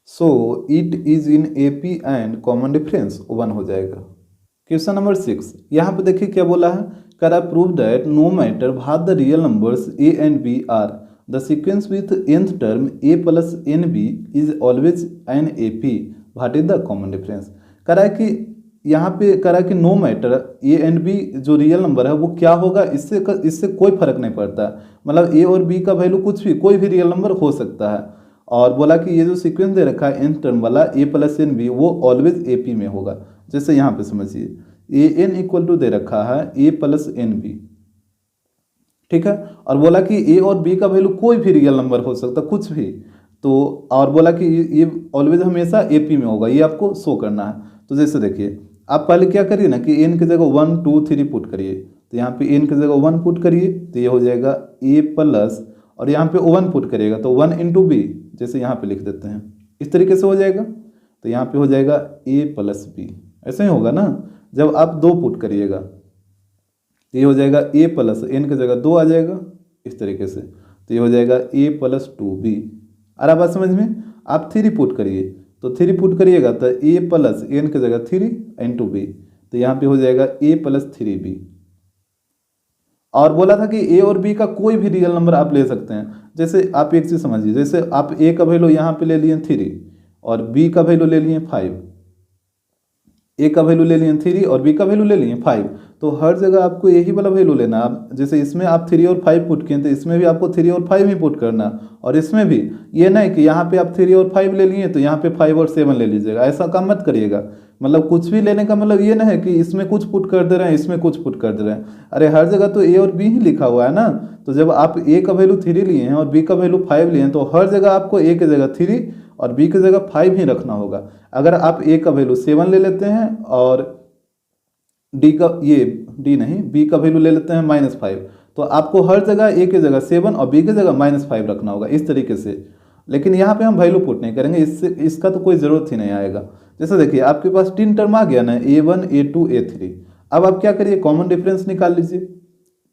सो it is in AP and common difference O1 हो जाएगा। क्वेश्चन नंबर 6, यहाँ पे देखिए क्या बोला है, can I prove that no matter what the real numbers A and B are, the sequence with nth term A plus NB is always an AP, what is the common difference. कह रहा है कि यहाँ पे कह रहा है कि no matter A and B जो रियल नंबर है वो क्या होगा, इससे कोई फर्क नहीं पड़ता, मतलब A और B का वैल्यू कुछ भी, कोई भी रियल नंबर हो सकता है। और बोला कि ये जो सीक्वेंस दे रखा है nth टर्म वाला A प्लस NB वो ऑलवेज AP में होगा। जैसे यहाँ पे समझिए AN इक्वल टू दे रखा है A प्लस NB, ठीक है, और बोला कि A और B का वैल्यू कोई भी रियल नंबर हो सकता, कुछ भी, तो और बोला कि ये ऑलवेज हमेशा AP में होगा, ये आपको शो करना है। तो जैसे देखिए आप पहले क्या करिए ना कि n की जगह 1 2 3 पुट करिए, तो यहाँ पे n की जगह 1 पुट करिए, तो ये हो जाएगा A प्लस, और यहाँ पे 1 पुट करिएगा तो 1 × B, जैसे यहाँ पे लिख देते हैं, इस तरीके से हो जाएगा। तो यहाँ पे हो जाएगा A प्लस B, ऐसे ही होगा ना। जब आप 2 पुट करिएगा तो ये हो जाएगा A प्लस, n की जगह 2 आ जाएगा इस तरीके से, तो ये हो जाएगा A प्लस 2B। आ रहा बात समझ में। आप 3 पुट करिए, तो 3 पुट करिएगा तो A प्लस n की जगह 3 × B, तो यहाँ पे हो जाएगा A प्लस 3B। और बोला था कि ए और बी का कोई भी रियल नंबर आप ले सकते हैं। जैसे आप एक चीज़ समझिए, जैसे आप ए का वैल्यू यहाँ पे ले लिए 3 और बी का वैल्यू ले लिए 5, ए का वैल्यू ले लिए 3 और बी का वैल्यू ले लिए 5, तो हर जगह आपको यही वाला वैल्यू लेना। आप जैसे इसमें आप 3 और 5 पुट किए तो इसमें भी आपको 3 और 5 ही पुट करना, और इसमें भी ये नहीं कि यहाँ पे आप 3 और 5 ले लिए तो यहाँ पे 5 और 7 ले लीजिएगा, ऐसा काम मत करिएगा। मतलब कुछ भी लेने का मतलब ये ना है कि इसमें कुछ पुट कर दे रहे हैं, इसमें कुछ पुट कर दे रहे हैं। अरे हर जगह तो ए और बी ही लिखा हुआ है ना, तो जब आप ए का वैल्यू 3 लिए हैं और बी का वैल्यू 5 लिए हैं तो हर जगह आपको ए की जगह 3 और बी की जगह 5 ही रखना होगा। अगर आप ए का वैल्यू 7 ले लेते हैं और डी का डी नहीं बी का वैल्यू ले लेते हैं -5, तो आपको हर जगह ए की जगह 7 और बी की जगह -5 रखना होगा इस तरीके से। लेकिन यहाँ पे हम वैल्यू पुट नहीं करेंगे, इससे इसका तो कोई ज़रूरत ही नहीं आएगा। जैसे देखिए आपके पास 3 टर्म आ गया ना, A1 A2 A3। अब आप क्या करिए, कॉमन डिफरेंस निकाल लीजिए।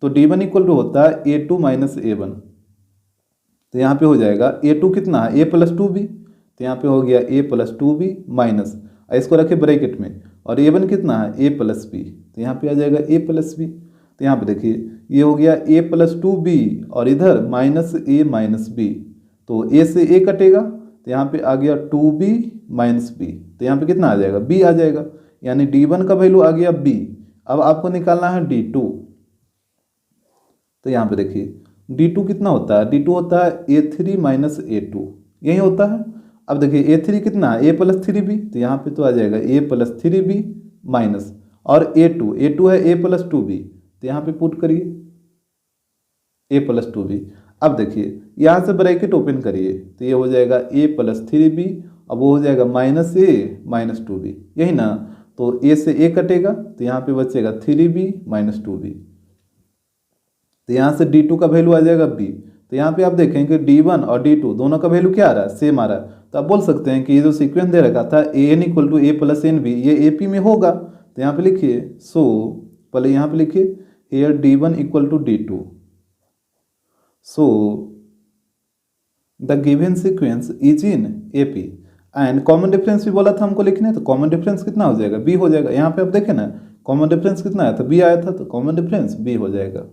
तो D1 इक्वल टू होता है A2 माइनस A1, तो यहाँ पे हो जाएगा A2 कितना है A प्लस 2B, तो यहाँ पे हो गया A प्लस 2B माइनस, इसको रखे ब्रैकेट में, और A1 कितना है A प्लस B, तो यहाँ पे आ जाएगा A प्लस B। तो यहाँ पे देखिए ये हो गया A प्लस 2B और इधर माइनस A माइनस B, तो A से A कटेगा तो यहाँ पे आ गया 2B माइनस B, तो यहाँ पे कितना आ जाएगा B आ जाएगा, यानी D1 का वैल्यू आ गया B। अब आपको निकालना है D2, तो यहाँ पे देखिए D2 कितना होता है, D2 होता है A3 माइनस A2, यही होता है। अब देखिए A3 कितना है A प्लस 3B, तो यहाँ पे तो आ जाएगा A प्लस 3B माइनस, और A2 है A प्लस 2B, तो यहाँ पे पुट करिए A प्लस 2B। अब देखिए यहाँ से ब्रैकेट ओपन करिए तो ये हो जाएगा A प्लस 3B, अब वो हो जाएगा माइनस A माइनस 2B, यही ना। तो A से A कटेगा तो यहाँ पे बचेगा 3B माइनस 2B, तो यहाँ से D2 का वैल्यू आ जाएगा B। तो यहाँ पे आप देखेंगे D1 और D2 दोनों का वैल्यू क्या आ रहा है, सेम आ रहा है। तो आप बोल सकते हैं कि ये जो सीक्वेंस दे रखा था AN equal to A plus NB, ये AP में होगा। तो यहाँ पे लिखिए पहले यहाँ पे लिखिए here D1 equal to D2, so the given sequence is in AP। And common difference भी बोला था हमको लिखने, तो कॉमन डिफरेंस कितना हो जाएगा B हो जाएगा। यहाँ पे आप देखें ना कॉमन डिफरेंस कितना आया था B आया था, तो कॉमन डिफरेंस B हो जाएगा।